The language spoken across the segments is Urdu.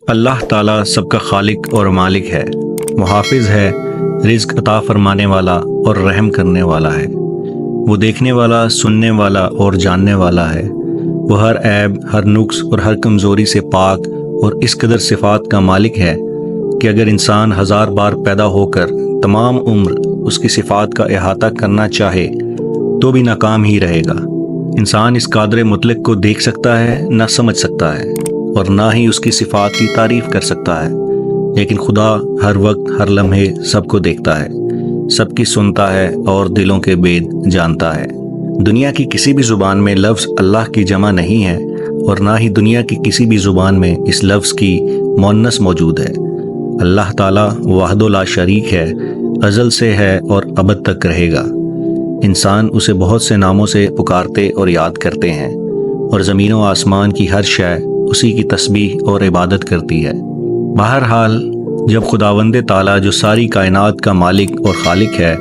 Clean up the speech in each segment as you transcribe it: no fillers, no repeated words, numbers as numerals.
اللہ تعالیٰ سب کا خالق اور مالک ہے، محافظ ہے، رزق عطا فرمانے والا اور رحم کرنے والا ہے۔ وہ دیکھنے والا، سننے والا اور جاننے والا ہے۔ وہ ہر عیب، ہر نقص اور ہر کمزوری سے پاک اور اس قدر صفات کا مالک ہے کہ اگر انسان 1000 بار پیدا ہو کر تمام عمر اس کی صفات کا احاطہ کرنا چاہے تو بھی ناکام ہی رہے گا۔ انسان اس قادر مطلق کو دیکھ سکتا ہے، نہ سمجھ سکتا ہے اور نہ ہی اس کی صفات کی تعریف کر سکتا ہے، لیکن خدا ہر وقت، ہر لمحے سب کو دیکھتا ہے، سب کی سنتا ہے اور دلوں کے بید جانتا ہے۔ دنیا کی کسی بھی زبان میں لفظ اللہ کی جمع نہیں ہے اور نہ ہی دنیا کی کسی بھی زبان میں اس لفظ کی مؤنث موجود ہے۔ اللہ تعالیٰ وحدہ لا شریک ہے، ازل سے ہے اور ابد تک رہے گا۔ انسان اسے بہت سے ناموں سے پکارتے اور یاد کرتے ہیں، اور زمین و آسمان کی ہر شے اسی کی تسبیح اور عبادت کرتی ہے۔ بہرحال جب خداوند تعالیٰ جو ساری کائنات کا مالک اور خالق ہے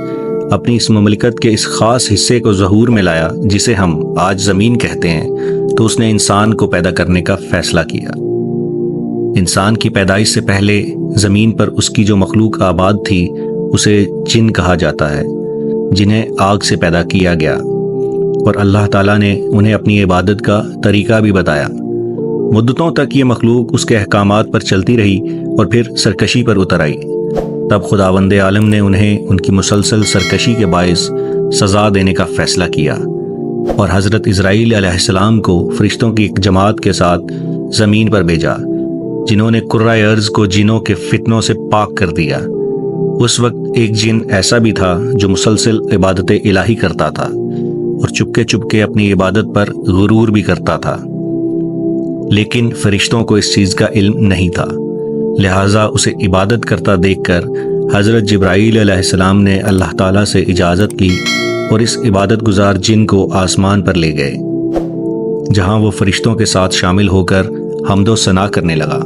اپنی اس مملکت کے اس خاص حصے کو ظہور میں لایا جسے ہم آج زمین کہتے ہیں، تو اس نے انسان کو پیدا کرنے کا فیصلہ کیا۔ انسان کی پیدائش سے پہلے زمین پر اس کی جو مخلوق آباد تھی اسے جن کہا جاتا ہے، جنہیں آگ سے پیدا کیا گیا، اور اللہ تعالیٰ نے انہیں اپنی عبادت کا طریقہ بھی بتایا۔ مدتوں تک یہ مخلوق اس کے احکامات پر چلتی رہی اور پھر سرکشی پر اتر آئی۔ تب خداوند عالم نے انہیں ان کی مسلسل سرکشی کے باعث سزا دینے کا فیصلہ کیا اور حضرت اسرائیل علیہ السلام کو فرشتوں کی ایک جماعت کے ساتھ زمین پر بھیجا، جنہوں نے کرۂ ارض کو جنوں کے فتنوں سے پاک کر دیا۔ اس وقت ایک جن ایسا بھی تھا جو مسلسل عبادت الہی کرتا تھا اور چپکے چپکے اپنی عبادت پر غرور بھی کرتا تھا، لیکن فرشتوں کو اس چیز کا علم نہیں تھا، لہٰذا اسے عبادت کرتا دیکھ کر حضرت جبرائیل علیہ السلام نے اللہ تعالیٰ سے اجازت لی اور اس عبادت گزار جن کو آسمان پر لے گئے، جہاں وہ فرشتوں کے ساتھ شامل ہو کر حمد و ثنا کرنے لگا۔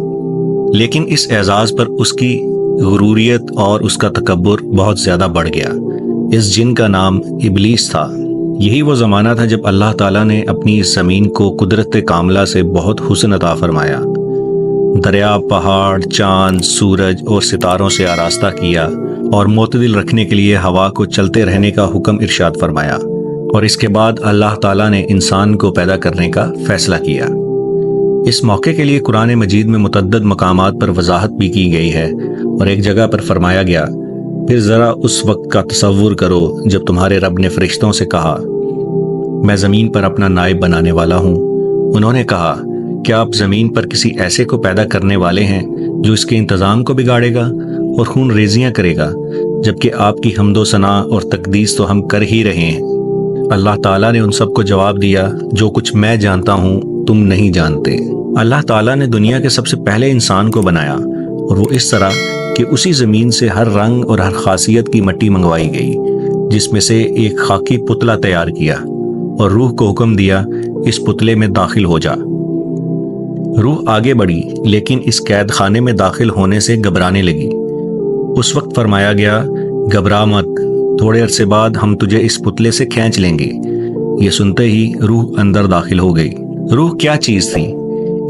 لیکن اس اعزاز پر اس کی غروریت اور اس کا تکبر بہت زیادہ بڑھ گیا۔ اس جن کا نام ابلیس تھا۔ یہی وہ زمانہ تھا جب اللہ تعالیٰ نے اپنی اس زمین کو قدرت کاملہ سے بہت حسن عطا فرمایا، دریا، پہاڑ، چاند، سورج اور ستاروں سے آراستہ کیا اور معتدل رکھنے کے لیے ہوا کو چلتے رہنے کا حکم ارشاد فرمایا، اور اس کے بعد اللہ تعالیٰ نے انسان کو پیدا کرنے کا فیصلہ کیا۔ اس موقع کے لیے قرآن مجید میں متعدد مقامات پر وضاحت بھی کی گئی ہے، اور ایک جگہ پر فرمایا گیا، پھر ذرا اس وقت کا تصور کرو جب تمہارے رب نے فرشتوں سے کہا، میں زمین پر اپنا نائب بنانے والا ہوں۔ انہوں نے کہا، کیا آپ زمین پر کسی ایسے کو پیدا کرنے والے ہیں جو اس کے انتظام کو بگاڑے گا اور خون ریزیاں کرے گا، جبکہ آپ کی حمد و ثنا اور تقدیس تو ہم کر ہی رہے ہیں۔ اللہ تعالیٰ نے ان سب کو جواب دیا، جو کچھ میں جانتا ہوں تم نہیں جانتے۔ اللہ تعالیٰ نے دنیا کے سب سے پہلے انسان کو بنایا، اور وہ اس طرح کہ اسی زمین سے ہر رنگ اور ہر خاصیت کی مٹی منگوائی گئی، جس میں سے ایک خاکی پتلا تیار کیا اور روح کو حکم دیا، اس پتلے میں داخل ہو جا۔ روح آگے بڑھی، لیکن اس قید خانے میں داخل ہونے سے گھبرانے لگی۔ اس وقت فرمایا گیا، گھبرا مت، تھوڑے عرصے بعد ہم تجھے اس پتلے سے کھینچ لیں گے۔ یہ سنتے ہی روح اندر داخل ہو گئی۔ روح کیا چیز تھی؟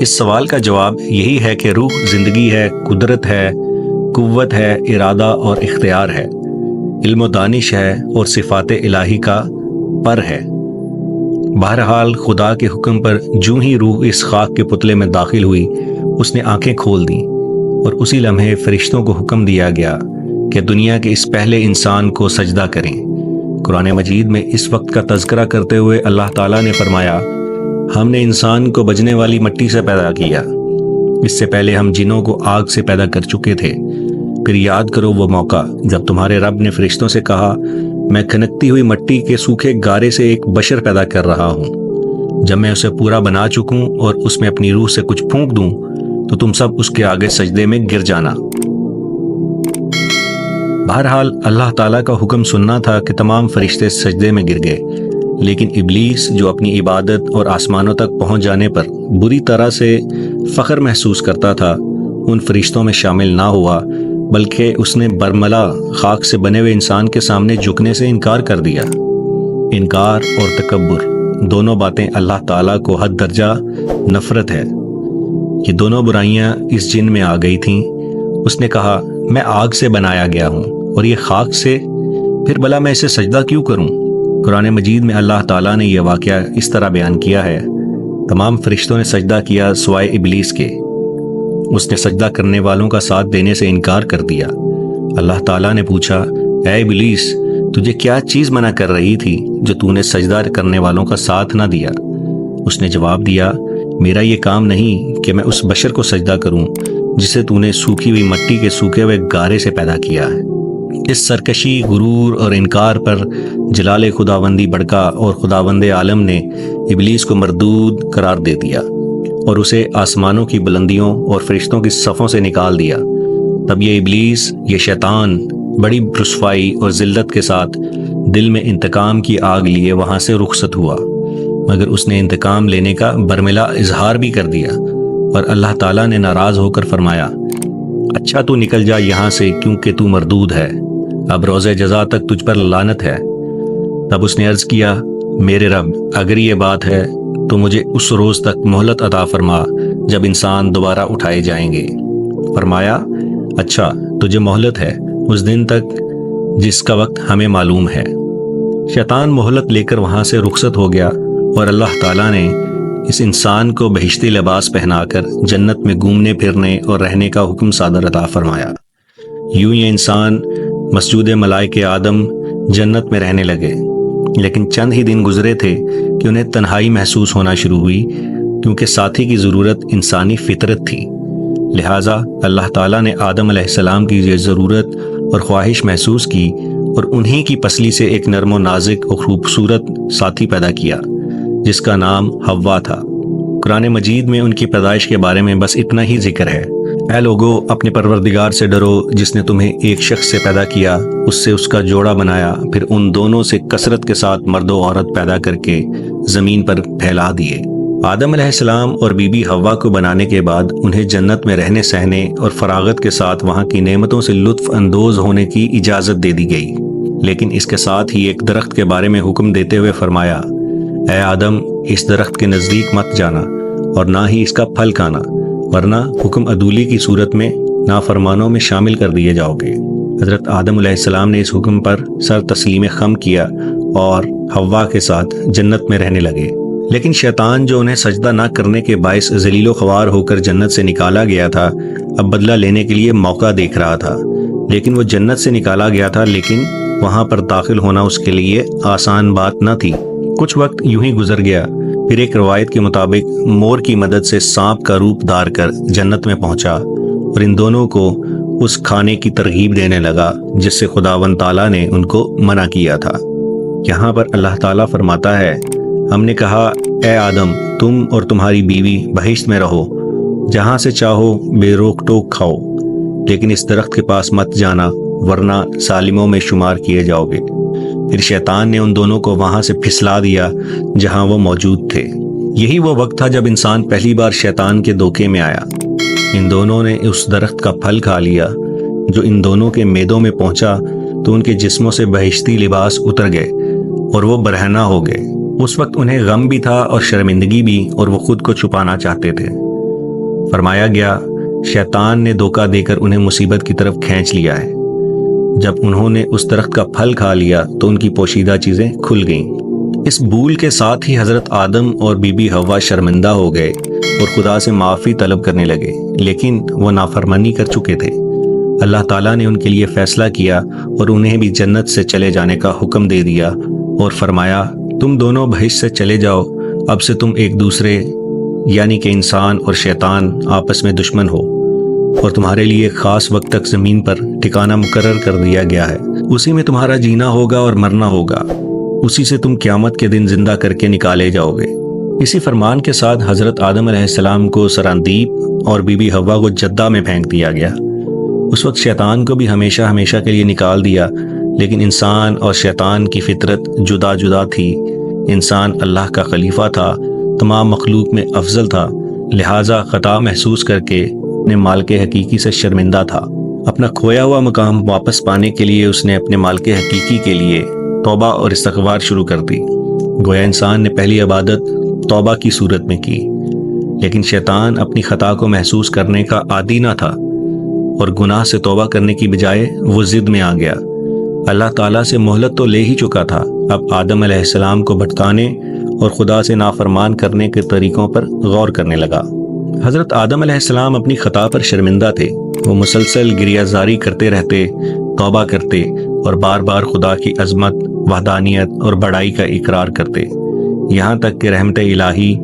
اس سوال کا جواب یہی ہے کہ روح زندگی ہے، قدرت ہے، قوت ہے، ارادہ اور اختیار ہے، علم و دانش ہے اور صفات الہی کا پر ہے۔ بہرحال خدا کے حکم پر جو ہی روح اس خاک کے پتلے میں داخل ہوئی، اس نے آنکھیں کھول دیں، اور اسی لمحے فرشتوں کو حکم دیا گیا کہ دنیا کے اس پہلے انسان کو سجدہ کریں۔ قرآن مجید میں اس وقت کا تذکرہ کرتے ہوئے اللہ تعالیٰ نے فرمایا، ہم نے انسان کو بجنے والی مٹی سے پیدا کیا، اس سے پہلے ہم جنوں کو آگ سے پیدا کر چکے تھے۔ پھر یاد کرو وہ موقع جب تمہارے رب نے فرشتوں سے کہا، میں کھنکتی ہوئی مٹی کے سوکھے گارے سے ایک بشر پیدا کر رہا ہوں، جب میں اسے پورا بنا چکوں اور اس میں اپنی روح سے کچھ پھونک دوں تو تم سب اس کے آگے سجدے میں گر جانا۔ بہرحال اللہ تعالیٰ کا حکم سننا تھا کہ تمام فرشتے سجدے میں گر گئے، لیکن ابلیس جو اپنی عبادت اور آسمانوں تک پہنچ جانے پر بری طرح سے فخر محسوس کرتا تھا، ان فرشتوں میں شامل نہ ہوا، بلکہ اس نے برملا خاک سے بنے ہوئے انسان کے سامنے جھکنے سے انکار کر دیا۔ انکار اور تکبر دونوں باتیں اللہ تعالیٰ کو حد درجہ نفرت ہے۔ یہ دونوں برائیاں اس جن میں آ گئی تھیں۔ اس نے کہا میں آگ سے بنایا گیا ہوں اور یہ خاک سے، پھر بھلا میں اسے سجدہ کیوں کروں؟ قرآن مجید میں اللہ تعالیٰ نے یہ واقعہ اس طرح بیان کیا ہے، تمام فرشتوں نے سجدہ کیا سوائے ابلیس کے، اس نے سجدہ کرنے والوں کا ساتھ دینے سے انکار کر دیا۔ اللہ تعالیٰ نے پوچھا اے ابلیس، تجھے کیا چیز منع کر رہی تھی جو تو نے سجدہ کرنے والوں کا ساتھ نہ دیا؟ اس نے جواب دیا میرا یہ کام نہیں کہ میں اس بشر کو سجدہ کروں جسے تو نے سوکھی ہوئی مٹی کے سوکھے ہوئے گارے سے پیدا کیا ہے۔ اس سرکشی، غرور اور انکار پر جلال خداوندی بڑکا اور خداوند عالم نے ابلیس کو مردود قرار دے دیا اور اسے آسمانوں کی بلندیوں اور فرشتوں کی صفوں سے نکال دیا۔ تب یہ ابلیس، یہ شیطان بڑی رسوائی اور ذلت کے ساتھ دل میں انتقام کی آگ لیے وہاں سے رخصت ہوا، مگر اس نے انتقام لینے کا برملا اظہار بھی کر دیا، اور اللہ تعالیٰ نے ناراض ہو کر فرمایا اچھا تو نکل جا یہاں سے کیونکہ تو مردود ہے، اب روز جزا تک تجھ پر لعنت ہے۔ تب اس نے عرض کیا میرے رب، اگر یہ بات ہے تو مجھے اس روز تک مہلت عطا فرما جب انسان دوبارہ اٹھائے جائیں گے۔ فرمایا اچھا تجھے مہلت ہے اس دن تک جس کا وقت ہمیں معلوم ہے۔ شیطان مہلت لے کر وہاں سے رخصت ہو گیا، اور اللہ تعالیٰ نے اس انسان کو بہشتی لباس پہنا کر جنت میں گھومنے پھرنے اور رہنے کا حکم صادر عطا فرمایا۔ یوں یہ انسان مسجود ملائکہ آدم جنت میں رہنے لگے، لیکن چند ہی دن گزرے تھے کہ انہیں تنہائی محسوس ہونا شروع ہوئی، کیونکہ ساتھی کی ضرورت انسانی فطرت تھی۔ لہٰذا اللہ تعالیٰ نے آدم علیہ السلام کی یہ ضرورت اور خواہش محسوس کی اور انہی کی پسلی سے ایک نرم و نازک اور خوبصورت ساتھی پیدا کیا جس کا نام حوا تھا۔ قرآن مجید میں ان کی پیدائش کے بارے میں بس اتنا ہی ذکر ہے، اے لوگو اپنے پروردگار سے ڈرو جس نے تمہیں ایک شخص سے پیدا کیا، اس سے اس کا جوڑا بنایا، پھر ان دونوں سے کثرت کے ساتھ مرد و عورت پیدا کر کے زمین پر پھیلا دیے۔ آدم علیہ السلام اور بی بی حوا کو بنانے کے بعد انہیں جنت میں رہنے سہنے اور فراغت کے ساتھ وہاں کی نعمتوں سے لطف اندوز ہونے کی اجازت دے دی گئی، لیکن اس کے ساتھ ہی ایک درخت کے بارے میں حکم دیتے ہوئے فرمایا اے آدم، اس درخت کے نزدیک مت جانا اور نہ ہی اس کا پھل کھانا، ورنہ حکم عدولی کی صورت میں نافرمانوں میں شامل کر دیے جاؤ گے۔ حضرت آدم علیہ السلام نے اس حکم پر سر تسلیم خم کیا اور حوا کے ساتھ جنت میں رہنے لگے، لیکن شیطان جو انہیں سجدہ نہ کرنے کے باعث ذلیل و خوار ہو کر جنت سے نکالا گیا تھا، اب بدلہ لینے کے لیے موقع دیکھ رہا تھا۔ لیکن وہ جنت سے نکالا گیا تھا، لیکن وہاں پر داخل ہونا اس کے لیے آسان بات نہ تھی۔ کچھ وقت یوں ہی گزر گیا، پھر ایک روایت کے مطابق مور کی مدد سے سانپ کا روپ دھار کر جنت میں پہنچا اور ان دونوں کو اس کھانے کی ترغیب دینے لگا جس سے خداوند تعالیٰ نے ان کو منع کیا تھا۔ یہاں پر اللہ تعالیٰ فرماتا ہے ہم نے کہا اے آدم، تم اور تمہاری بیوی بہشت میں رہو، جہاں سے چاہو بے روک ٹوک کھاؤ، لیکن اس درخت کے پاس مت جانا ورنہ ظالموں میں شمار کیے جاؤ گے۔ پھر شیطان نے ان دونوں کو وہاں سے پھسلا دیا جہاں وہ موجود تھے۔ یہی وہ وقت تھا جب انسان پہلی بار شیطان کے دھوکے میں آیا۔ ان دونوں نے اس درخت کا پھل کھا لیا جو ان دونوں کے میدوں میں پہنچا تو ان کے جسموں سے بہشتی لباس اتر گئے اور وہ برہنہ ہو گئے۔ اس وقت انہیں غم بھی تھا اور شرمندگی بھی، اور وہ خود کو چھپانا چاہتے تھے۔ فرمایا گیا شیطان نے دھوکہ دے کر انہیں مصیبت کی طرف کھینچ لیا ہے۔ جب انہوں نے اس درخت کا پھل کھا لیا تو ان کی پوشیدہ چیزیں کھل گئیں۔ اس بھول کے ساتھ ہی حضرت آدم اور بی بی حوا شرمندہ ہو گئے اور خدا سے معافی طلب کرنے لگے، لیکن وہ نافرمانی کر چکے تھے۔ اللہ تعالیٰ نے ان کے لیے فیصلہ کیا اور انہیں بھی جنت سے چلے جانے کا حکم دے دیا اور فرمایا تم دونوں بہشت سے چلے جاؤ، اب سے تم ایک دوسرے یعنی کہ انسان اور شیطان آپس میں دشمن ہو، اور تمہارے لیے خاص وقت تک زمین پر ٹھکانہ مقرر کر دیا گیا ہے، اسی میں تمہارا جینا ہوگا اور مرنا ہوگا، اسی سے تم قیامت کے دن زندہ کر کے نکالے جاؤ گے۔ اسی فرمان کے ساتھ حضرت آدم علیہ السلام کو سراندیپ اور بی بی حوا کو جدہ میں پھینک دیا گیا۔ اس وقت شیطان کو بھی ہمیشہ ہمیشہ کے لیے نکال دیا، لیکن انسان اور شیطان کی فطرت جدا جدا تھی۔ انسان اللہ کا خلیفہ تھا، تمام مخلوق میں افضل تھا، لہٰذا خطا محسوس کر کے اپنے مالک حقیقی سے شرمندہ تھا۔ اپنا کھویا ہوا مقام واپس پانے کے لیے اس نے اپنے مالک حقیقی کے لیے توبہ اور استغفار شروع کر دی۔ گویا انسان نے پہلی عبادت توبہ کی صورت میں کی، لیکن شیطان اپنی خطا کو محسوس کرنے کا عادی نہ تھا اور گناہ سے توبہ کرنے کی بجائے وہ ضد میں آ گیا۔ اللہ تعالیٰ سے مہلت تو لے ہی چکا تھا، اب آدم علیہ السلام کو بھٹکانے اور خدا سے نافرمان کرنے کے طریقوں پر غور کرنے لگا۔ حضرت آدم علیہ السلام اپنی خطا پر شرمندہ تھے۔ وہ مسلسل گریہ زاری کرتے رہتے، توبہ کرتے اور بار بار خدا کی عظمت، وحدانیت اور بڑائی کا اقرار کرتے، یہاں تک کہ رحمت الہی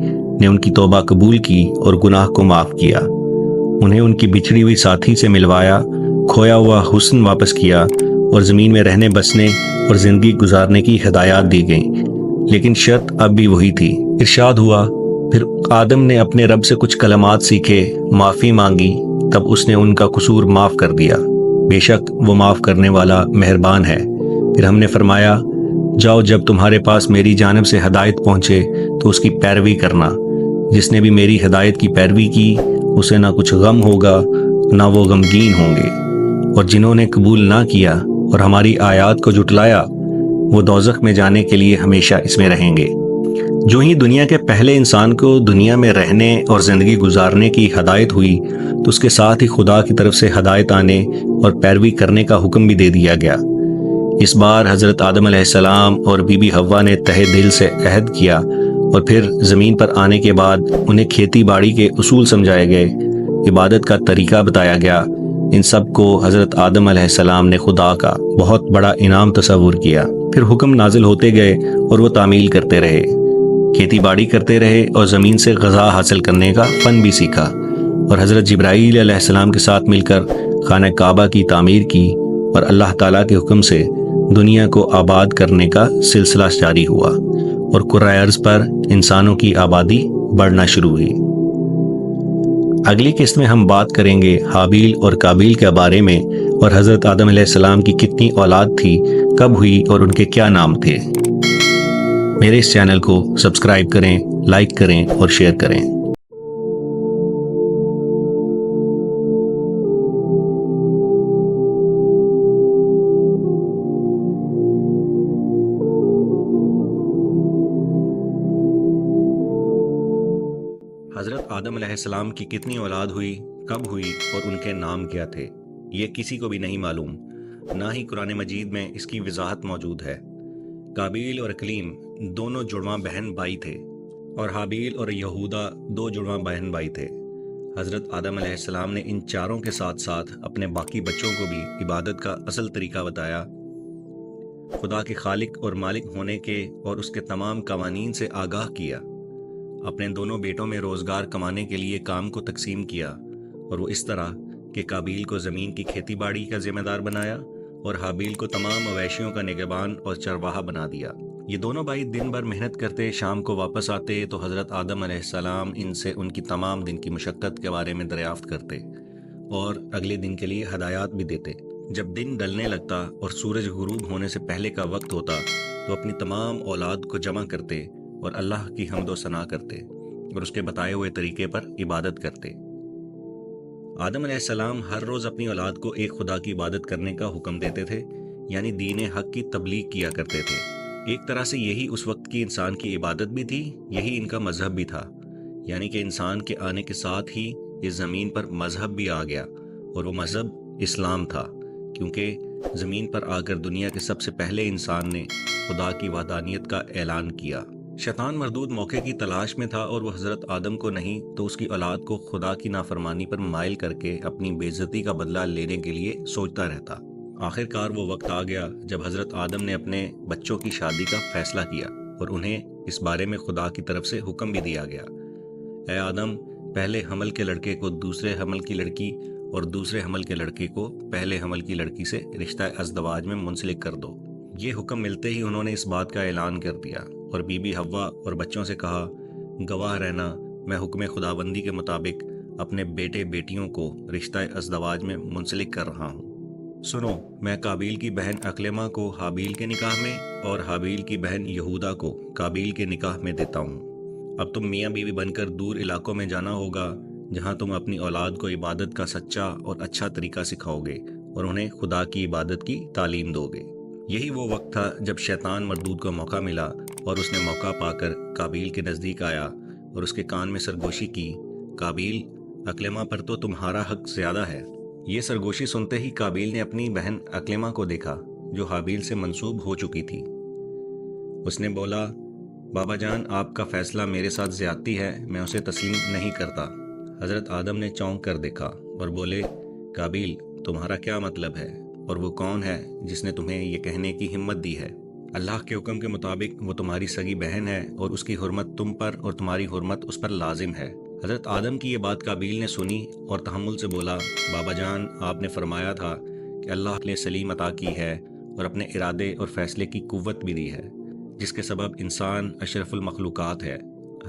نے ان کی توبہ قبول کی اور گناہ کو معاف کیا۔ انہیں ان کی بچھڑی ہوئی ساتھی سے ملوایا، کھویا ہوا حسن واپس کیا اور زمین میں رہنے بسنے اور زندگی گزارنے کی ہدایات دی گئیں، لیکن شرط اب بھی وہی تھی۔ ارشاد ہوا، پھر آدم نے اپنے رب سے کچھ کلمات سیکھے، معافی مانگی، تب اس نے ان کا قصور معاف کر دیا، بے شک وہ معاف کرنے والا مہربان ہے۔ پھر ہم نے فرمایا، جاؤ جب تمہارے پاس میری جانب سے ہدایت پہنچے تو اس کی پیروی کرنا، جس نے بھی میری ہدایت کی پیروی کی اسے نہ کچھ غم ہوگا نہ وہ غمگین ہوں گے، اور جنہوں نے قبول نہ کیا اور ہماری آیات کو جھٹلایا وہ دوزخ میں جانے کے لیے ہمیشہ اس میں رہیں گے۔ جو ہی دنیا کے پہلے انسان کو دنیا میں رہنے اور زندگی گزارنے کی ہدایت ہوئی تو اس کے ساتھ ہی خدا کی طرف سے ہدایت آنے اور پیروی کرنے کا حکم بھی دے دیا گیا۔ اس بار حضرت آدم علیہ السلام اور بی بی حوا نے تہہ دل سے عہد کیا، اور پھر زمین پر آنے کے بعد انہیں کھیتی باڑی کے اصول سمجھائے گئے، عبادت کا طریقہ بتایا گیا۔ ان سب کو حضرت آدم علیہ السلام نے خدا کا بہت بڑا انعام تصور کیا۔ پھر حکم نازل ہوتے گئے اور وہ تعمیل کرتے رہے، کھیتی باڑی کرتے رہے اور زمین سے غذا حاصل کرنے کا فن بھی سیکھا، اور حضرت جبرائیل علیہ السلام کے ساتھ مل کر خانہ کعبہ کی تعمیر کی، اور اللہ تعالیٰ کے حکم سے دنیا کو آباد کرنے کا سلسلہ جاری ہوا، اور کرۂ ارض پر انسانوں کی آبادی بڑھنا شروع ہوئی۔ اگلی قسط میں ہم بات کریں گے حابیل اور قابیل کے بارے میں، اور حضرت آدم علیہ السلام کی کتنی اولاد تھی، کب ہوئی اور ان کے کیا نام تھے۔ میرے اس چینل کو سبسکرائب کریں، لائک کریں اور شیئر کریں۔ حضرت آدم علیہ السلام کی کتنی اولاد ہوئی، کب ہوئی اور ان کے نام کیا تھے، یہ کسی کو بھی نہیں معلوم، نہ ہی قرآن مجید میں اس کی وضاحت موجود ہے۔ قابیل اور اقلیم دونوں جڑواں بہن بھائی تھے، اور حابیل اور یہودا دو جڑواں بہن بھائی تھے۔ حضرت آدم علیہ السلام نے ان چاروں کے ساتھ ساتھ اپنے باقی بچوں کو بھی عبادت کا اصل طریقہ بتایا، خدا کے خالق اور مالک ہونے کے اور اس کے تمام قوانین سے آگاہ کیا، اپنے دونوں بیٹوں میں روزگار کمانے کے لیے کام کو تقسیم کیا، اور وہ اس طرح کہ قابیل کو زمین کی کھیتی باڑی کا ذمہ دار بنایا اور حابیل کو تمام مویشیوں کا نگہبان اور چرواہا بنا دیا۔ یہ دونوں بھائی دن بھر محنت کرتے، شام کو واپس آتے تو حضرت آدم علیہ السلام ان سے ان کی تمام دن کی مشقت کے بارے میں دریافت کرتے اور اگلے دن کے لیے ہدایات بھی دیتے۔ جب دن ڈھلنے لگتا اور سورج غروب ہونے سے پہلے کا وقت ہوتا تو اپنی تمام اولاد کو جمع کرتے اور اللہ کی حمد و ثنا کرتے اور اس کے بتائے ہوئے طریقے پر عبادت کرتے۔ آدم علیہ السلام ہر روز اپنی اولاد کو ایک خدا کی عبادت کرنے کا حکم دیتے تھے، یعنی دین حق کی تبلیغ کیا کرتے تھے۔ ایک طرح سے یہی اس وقت کی انسان کی عبادت بھی تھی، یہی ان کا مذہب بھی تھا، یعنی کہ انسان کے آنے کے ساتھ ہی اس زمین پر مذہب بھی آ گیا، اور وہ مذہب اسلام تھا، کیونکہ زمین پر آ کر دنیا کے سب سے پہلے انسان نے خدا کی وحدانیت کا اعلان کیا۔ شیطان مردود موقع کی تلاش میں تھا، اور وہ حضرت آدم کو نہیں تو اس کی اولاد کو خدا کی نافرمانی پر مائل کر کے اپنی بے عزتی کا بدلہ لینے کے لیے سوچتا رہتا۔ آخر کار وہ وقت آ گیا جب حضرت آدم نے اپنے بچوں کی شادی کا فیصلہ کیا، اور انہیں اس بارے میں خدا کی طرف سے حکم بھی دیا گیا، اے آدم، پہلے حمل کے لڑکے کو دوسرے حمل کی لڑکی اور دوسرے حمل کے لڑکے کو پہلے حمل کی لڑکی سے رشتہ ازدواج میں منسلک کر دو۔ یہ حکم ملتے ہی انہوں نے اس بات کا اعلان کر دیا، اور بی بی حوا اور بچوں سے کہا، گواہ رہنا، میں حکم خداوندی کے مطابق اپنے بیٹے بیٹیوں کو رشتہ ازدواج میں منسلک کر رہا ہوں۔ سنو، میں قابیل کی بہن اقلمہ کو حابیل کے نکاح میں اور حابیل کی بہن یہودا کو قابیل کے نکاح میں دیتا ہوں۔ اب تم میاں بیوی بن کر دور علاقوں میں جانا ہوگا، جہاں تم اپنی اولاد کو عبادت کا سچا اور اچھا طریقہ سکھاؤ گے اور انہیں خدا کی عبادت کی تعلیم دو گے۔ یہی وہ وقت تھا جب شیطان مردود کو موقع ملا، اور اس نے موقع پا کر قابیل کے نزدیک آیا اور اس کے کان میں سرگوشی کی قابیل، اکلمہ پر تو تمہارا حق زیادہ ہے۔ یہ سرگوشی سنتے ہی قابیل نے اپنی بہن اکلمہ کو دیکھا جو حابیل سے منسوب ہو چکی تھی۔ اس نے بولا، بابا جان، آپ کا فیصلہ میرے ساتھ زیادتی ہے، میں اسے تسلیم نہیں کرتا۔ حضرت آدم نے چونک کر دیکھا اور بولے، قابیل، تمہارا کیا مطلب ہے، اور وہ کون ہے جس نے تمہیں یہ کہنے کی ہمت دی ہے؟ اللہ کے حکم کے مطابق وہ تمہاری سگی بہن ہے، اور اس کی حرمت تم پر اور تمہاری حرمت اس پر لازم ہے۔ حضرت آدم کی یہ بات قابیل نے سنی اور تحمل سے بولا، بابا جان، آپ نے فرمایا تھا کہ اللہ نے سلیم عطا کی ہے اور اپنے ارادے اور فیصلے کی قوت بھی دی ہے، جس کے سبب انسان اشرف المخلوقات ہے۔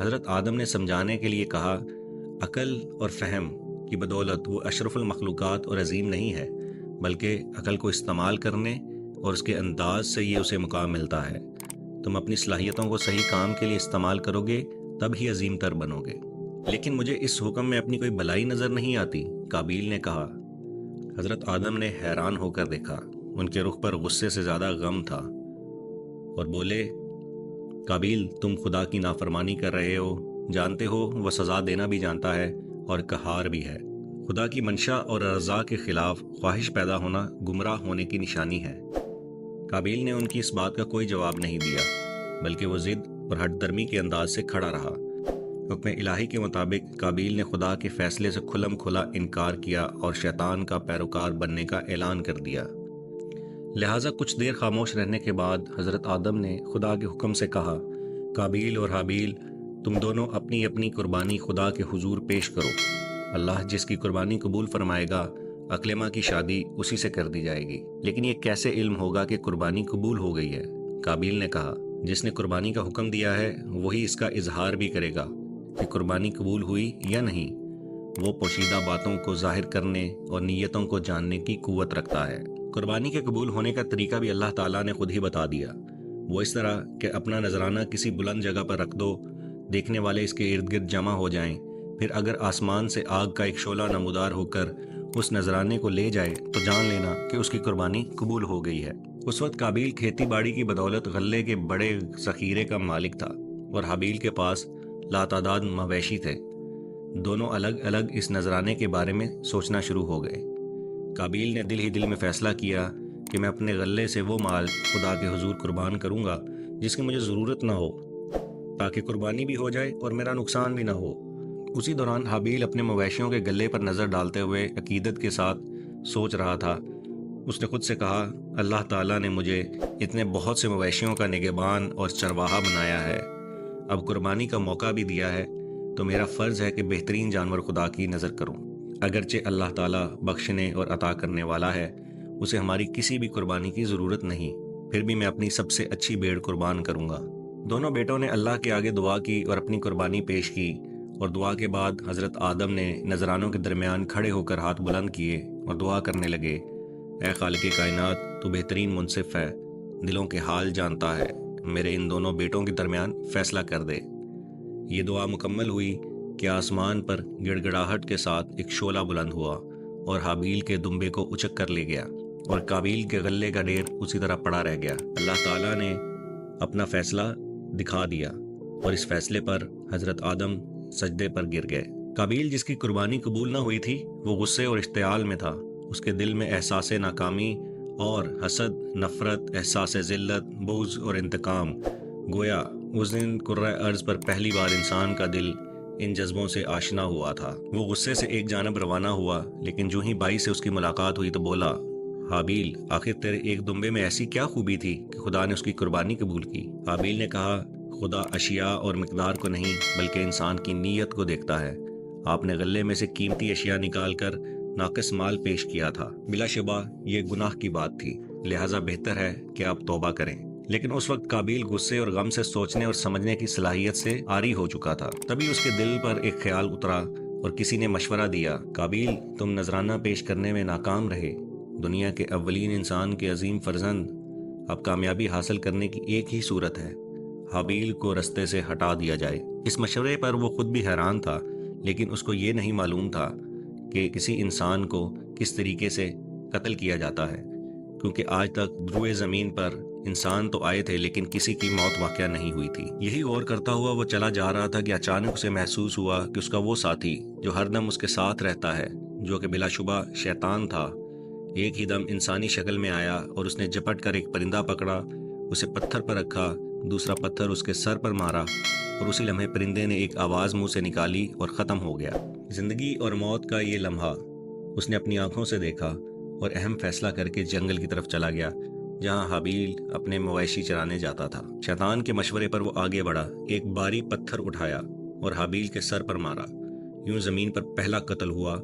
حضرت آدم نے سمجھانے کے لیے کہا، عقل اور فہم کی بدولت وہ اشرف المخلوقات اور عظیم نہیں ہے، بلکہ عقل کو استعمال کرنے اور اس کے انداز سے یہ اسے مقام ملتا ہے۔ تم اپنی صلاحیتوں کو صحیح کام کے لیے استعمال کرو گے تب ہی عظیم تر بنو گے۔ لیکن مجھے اس حکم میں اپنی کوئی بھلائی نظر نہیں آتی، قابیل نے کہا۔ حضرت آدم نے حیران ہو کر دیکھا، ان کے رخ پر غصے سے زیادہ غم تھا، اور بولے، قابیل، تم خدا کی نافرمانی کر رہے ہو، جانتے ہو وہ سزا دینا بھی جانتا ہے اور قہار بھی ہے۔ خدا کی منشا اور رضا کے خلاف خواہش پیدا ہونا گمراہ ہونے کی نشانی ہے۔ قابیل نے ان کی اس بات کا کوئی جواب نہیں دیا، بلکہ وہ ضد اور ہٹ درمی کے انداز سے کھڑا رہا۔ حکم الہی کے مطابق قابیل نے خدا کے فیصلے سے کھلم کھلا انکار کیا اور شیطان کا پیروکار بننے کا اعلان کر دیا۔ لہٰذا کچھ دیر خاموش رہنے کے بعد حضرت آدم نے خدا کے حکم سے کہا، قابیل اور حابیل، تم دونوں اپنی اپنی قربانی خدا کے حضور پیش کرو۔ اللہ جس کی قربانی قبول فرمائے گا، اکلمہ کی شادی اسی سے کر دی جائے گی۔ لیکن یہ کیسے علم ہوگا کہ قربانی قبول ہو گئی ہے؟ قابیل نے کہا، جس نے قربانی کا حکم دیا ہے وہی اس کا اظہار بھی کرے گا کہ قربانی قبول ہوئی یا نہیں۔ وہ پوشیدہ باتوں کو ظاہر کرنے اور نیتوں کو جاننے کی قوت رکھتا ہے۔ قربانی کے قبول ہونے کا طریقہ بھی اللہ تعالیٰ نے خود ہی بتا دیا۔ وہ اس طرح کہ اپنا نذرانہ کسی بلند جگہ پر رکھ دو، دیکھنے والے اس کے ارد گرد جمع ہو جائیں، پھر اگر آسمان سے آگ کا ایک شعلہ نمودار ہو کر اس نذرانے کو لے جائے تو جان لینا کہ اس کی قربانی قبول ہو گئی ہے۔ اس وقت قابیل کھیتی باڑی کی بدولت غلے کے بڑے ذخیرے کا مالک تھا، اور حابیل کے پاس لاتعداد مویشی تھے۔ دونوں الگ الگ اس نذرانے کے بارے میں سوچنا شروع ہو گئے۔ قابیل نے دل ہی دل میں فیصلہ کیا کہ میں اپنے غلے سے وہ مال خدا کے حضور قربان کروں گا جس کی مجھے ضرورت نہ ہو، تاکہ قربانی بھی ہو جائے اور میرا نقصان بھی نہ ہو۔ اسی دوران حابیل اپنے مویشیوں کے گلے پر نظر ڈالتے ہوئے عقیدت کے ساتھ سوچ رہا تھا۔ اس نے خود سے کہا، اللہ تعالیٰ نے مجھے اتنے بہت سے مویشیوں کا نگہبان اور چرواہا بنایا ہے، اب قربانی کا موقع بھی دیا ہے، تو میرا فرض ہے کہ بہترین جانور خدا کی نظر کروں۔ اگرچہ اللہ تعالیٰ بخشنے اور عطا کرنے والا ہے، اسے ہماری کسی بھی قربانی کی ضرورت نہیں، پھر بھی میں اپنی سب سے اچھی بھیڑ قربان کروں گا۔ دونوں بیٹوں نے اللہ کے آگے دعا کی اور اپنی قربانی پیش کی، اور دعا کے بعد حضرت آدم نے نذرانوں کے درمیان کھڑے ہو کر ہاتھ بلند کیے اور دعا کرنے لگے، اے خالق کائنات، تو بہترین منصف ہے، دلوں کے حال جانتا ہے، میرے ان دونوں بیٹوں کے درمیان فیصلہ کر دے۔ یہ دعا مکمل ہوئی کہ آسمان پر گڑ گڑاہٹ کے ساتھ ایک شعلہ بلند ہوا اور حابیل کے دمبے کو اچک کر لے گیا، اور قابیل کے غلے کا ڈھیر اسی طرح پڑا رہ گیا۔ اللہ تعالیٰ نے اپنا فیصلہ دکھا دیا، اور اس فیصلے پر حضرت آدم سجدے پر گر گئے۔ قابیل، جس کی قربانی قبول نہ ہوئی تھی، وہ غصے اور اشتعال میں تھا۔ اس کے دل میں احساس ناکامی اور حسد، نفرت، احساس ذلت، بغض اور انتقام، گویا اس دن کرۂ ارض پر پہلی بار انسان کا دل ان جذبوں سے آشنا ہوا تھا۔ وہ غصے سے ایک جانب روانہ ہوا، لیکن جو ہی بھائی سے اس کی ملاقات ہوئی تو بولا، حابیل، آخر تیرے ایک دمبے میں ایسی کیا خوبی تھی کہ خدا نے اس کی قربانی قبول کی؟ حابیل نے کہا، خدا اشیاء اور مقدار کو نہیں بلکہ انسان کی نیت کو دیکھتا ہے۔ آپ نے غلے میں سے قیمتی اشیاء نکال کر ناقص مال پیش کیا تھا۔ بلا شبہ یہ گناہ کی بات تھی، لہٰذا بہتر ہے کہ آپ توبہ کریں۔ لیکن اس وقت قابیل غصے اور غم سے سوچنے اور سمجھنے کی صلاحیت سے عاری ہو چکا تھا۔ تبھی اس کے دل پر ایک خیال اترا اور کسی نے مشورہ دیا، قابیل، تم نذرانہ پیش کرنے میں ناکام رہے۔ دنیا کے اولین انسان کے عظیم فرزند، اب کامیابی حاصل کرنے کی ایک ہی صورت ہے، حابیل کو رستے سے ہٹا دیا جائے۔ اس مشورے پر وہ خود بھی حیران تھا، لیکن اس کو یہ نہیں معلوم تھا کہ کسی انسان کو کس طریقے سے قتل کیا جاتا ہے، کیونکہ آج تک دروئے زمین پر انسان تو آئے تھے لیکن کسی کی موت واقعہ نہیں ہوئی تھی۔ یہی غور کرتا ہوا وہ چلا جا رہا تھا کہ اچانک اسے محسوس ہوا کہ اس کا وہ ساتھی جو ہر دم اس کے ساتھ رہتا ہے، جو کہ بلا شبہ شیطان تھا، ایک ہی دم انسانی شکل میں آیا اور اس نے جپٹ کر ایک پرندہ پکڑا، اسے پتھر پر رکھا، دوسرا پتھر اس کے سر پر مارا اور اسی لمحے پرندے نے ایک آواز منہ سے نکالی اور ختم ہو گیا۔ زندگی اور موت کا یہ لمحہ اس نے اپنی آنکھوں سے دیکھا اور اہم فیصلہ کر کے جنگل کی طرف چلا گیا جہاں حابیل اپنے مویشی چرانے جاتا تھا۔ شیطان کے مشورے پر وہ آگے بڑھا، ایک بھاری پتھر اٹھایا اور حابیل کے سر پر مارا۔ یوں زمین پر پہلا قتل ہوا،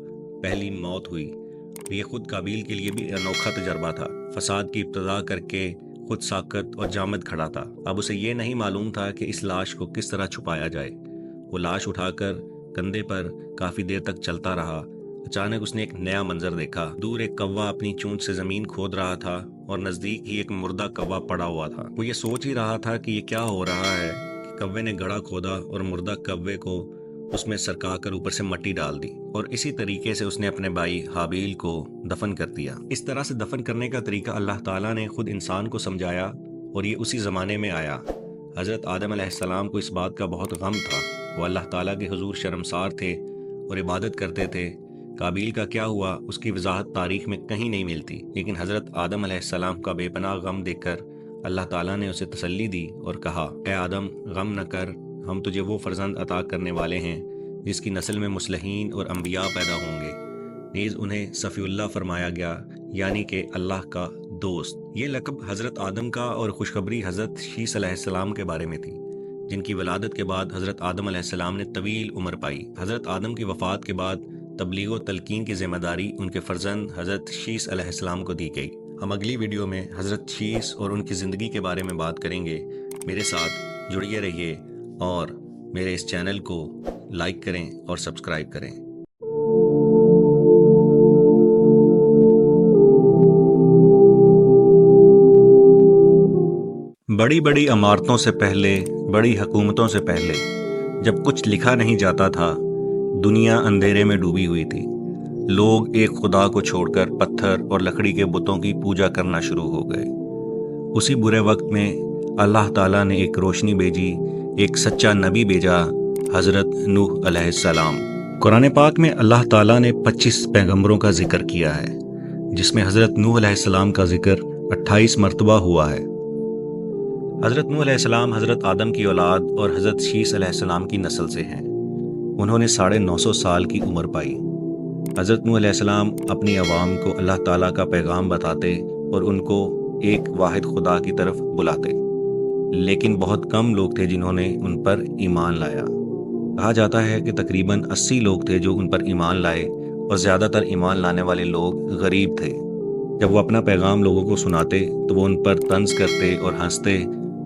پہلی موت ہوئی۔ یہ خود قابیل کے لیے بھی انوکھا تجربہ تھا۔ فساد کی ابتدا کر کے خود ساکت اور جامد کھڑا تھا۔ اب اسے یہ نہیں معلوم تھا کہ اس لاش کو کس طرح چھپایا جائے۔ وہ لاش اٹھا کر کندھے پر کافی دیر تک چلتا رہا۔ اچانک اس نے ایک نیا منظر دیکھا۔ دور ایک کوا اپنی چونچ سے زمین کھود رہا تھا اور نزدیک ہی ایک مردہ کوا پڑا ہوا تھا۔ وہ یہ سوچ ہی رہا تھا کہ یہ کیا ہو رہا ہے کہ کوے نے گڑھا کھودا اور مردہ کوے کو اس میں سرکا کر اوپر سے مٹی ڈال دی، اور اسی طریقے سے اس نے اپنے بھائی حابیل کو دفن کر دیا۔ اس طرح سے دفن کرنے کا طریقہ اللہ تعالیٰ نے خود انسان کو سمجھایا، اور یہ اسی زمانے میں آیا۔ حضرت آدم علیہ السلام کو اس بات کا بہت غم تھا۔ وہ اللہ تعالیٰ کے حضور شرمسار تھے اور عبادت کرتے تھے۔ قابیل کا کیا ہوا اس کی وضاحت تاریخ میں کہیں نہیں ملتی، لیکن حضرت آدم علیہ السلام کا بے پناہ غم دیکھ کر اللہ تعالیٰ نے اسے تسلی دی اور کہا، اے آدم، غم نہ کر، ہم تجھے وہ فرزند عطا کرنے والے ہیں جس کی نسل میں مصلحین اور انبیاء پیدا ہوں گے۔ نیز انہیں صفی اللہ فرمایا گیا، یعنی کہ اللہ کا دوست۔ یہ لقب حضرت آدم کا اور خوشخبری حضرت شیث علیہ السلام کے بارے میں تھی، جن کی ولادت کے بعد حضرت آدم علیہ السلام نے طویل عمر پائی۔ حضرت آدم کی وفات کے بعد تبلیغ و تلقین کی ذمہ داری ان کے فرزند حضرت شیث علیہ السلام کو دی گئی۔ ہم اگلی ویڈیو میں حضرت شیث اور ان کی زندگی کے بارے میں بات کریں گے۔ میرے ساتھ جڑیے رہیے اور میرے اس چینل کو لائک کریں اور سبسکرائب کریں۔ بڑی بڑی عمارتوں سے پہلے، بڑی حکومتوں سے پہلے، جب کچھ لکھا نہیں جاتا تھا، دنیا اندھیرے میں ڈوبی ہوئی تھی۔ لوگ ایک خدا کو چھوڑ کر پتھر اور لکڑی کے بتوں کی پوجا کرنا شروع ہو گئے۔ اسی برے وقت میں اللہ تعالیٰ نے ایک روشنی بھیجی، ایک سچا نبی بھیجا، حضرت نوح علیہ السلام۔ قرآن پاک میں اللہ تعالیٰ نے 25 پیغمبروں کا ذکر کیا ہے، جس میں حضرت نوح علیہ السلام کا ذکر 28 مرتبہ ہوا ہے۔ حضرت نوح علیہ السلام حضرت آدم کی اولاد اور حضرت شیث علیہ السلام کی نسل سے ہیں۔ انہوں نے 950 سال کی عمر پائی۔ حضرت نوح علیہ السلام اپنی عوام کو اللہ تعالیٰ کا پیغام بتاتے اور ان کو ایک واحد خدا کی طرف بلاتے، لیکن بہت کم لوگ تھے جنہوں نے ان پر ایمان لایا۔ کہا جاتا ہے کہ تقریباً 80 لوگ تھے جو ان پر ایمان لائے، اور زیادہ تر ایمان لانے والے لوگ غریب تھے۔ جب وہ اپنا پیغام لوگوں کو سناتے تو وہ ان پر طنز کرتے اور ہنستے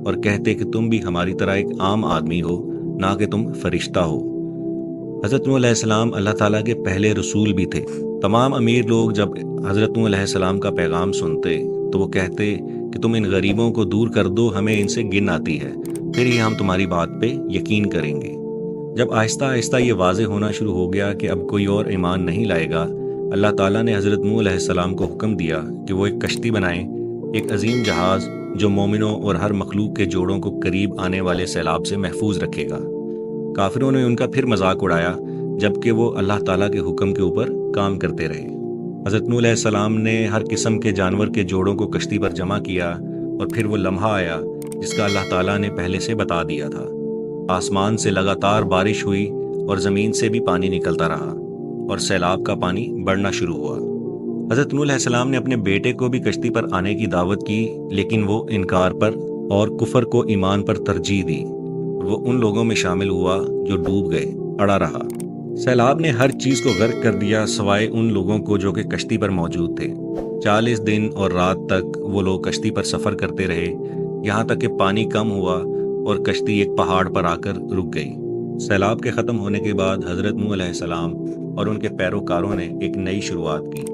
اور کہتے کہ تم بھی ہماری طرح ایک عام آدمی ہو، نہ کہ تم فرشتہ ہو۔ حضرت نوح علیہ السلام اللہ تعالیٰ کے پہلے رسول بھی تھے۔ تمام امیر لوگ جب حضرت نوح علیہ السلام کا پیغام سنتے تو وہ کہتے کہ تم ان غریبوں کو دور کر دو، ہمیں ان سے گن آتی ہے، پھر ہی ہم تمہاری بات پہ یقین کریں گے۔ جب آہستہ آہستہ یہ واضح ہونا شروع ہو گیا کہ اب کوئی اور ایمان نہیں لائے گا، اللہ تعالیٰ نے حضرت نوح علیہ السلام کو حکم دیا کہ وہ ایک کشتی بنائیں، ایک عظیم جہاز جو مومنوں اور ہر مخلوق کے جوڑوں کو قریب آنے والے سیلاب سے محفوظ رکھے گا۔ کافروں نے ان کا پھر مذاق اڑایا، جبکہ وہ اللہ تعالیٰ کے حکم کے اوپر کام کرتے رہے۔ حضرت نوح علیہ السلام نے ہر قسم کے جانور کے جوڑوں کو کشتی پر جمع کیا، اور پھر وہ لمحہ آیا جس کا اللہ تعالیٰ نے پہلے سے بتا دیا تھا۔ آسمان سے لگاتار بارش ہوئی اور زمین سے بھی پانی نکلتا رہا، اور سیلاب کا پانی بڑھنا شروع ہوا۔ حضرت نوح علیہ السلام نے اپنے بیٹے کو بھی کشتی پر آنے کی دعوت کی، لیکن وہ انکار پر اور کفر کو ایمان پر ترجیح دی۔ وہ ان لوگوں میں شامل ہوا جو ڈوب گئے، اڑا رہا۔ سیلاب نے ہر چیز کو غرق کر دیا سوائے ان لوگوں کو جو کہ کشتی پر موجود تھے۔ 40 دن اور رات تک وہ لوگ کشتی پر سفر کرتے رہے، یہاں تک کہ پانی کم ہوا اور کشتی ایک پہاڑ پر آ کر رک گئی۔ سیلاب کے ختم ہونے کے بعد حضرت نوح علیہ السلام اور ان کے پیروکاروں نے ایک نئی شروعات کی۔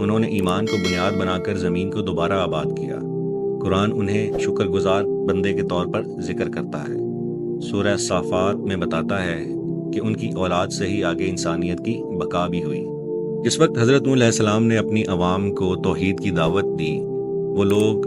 انہوں نے ایمان کو بنیاد بنا کر زمین کو دوبارہ آباد کیا۔ قرآن انہیں شکر گزار بندے کے طور پر ذکر کرتا ہے۔ سورہ صافات میں بتاتا ہے کہ ان کی اولاد سے ہی آگے انسانیت کی بقا بھی ہوئی۔ جس وقت حضرت نوح علیہ السلام نے اپنی عوام کو توحید کی دعوت دی، وہ لوگ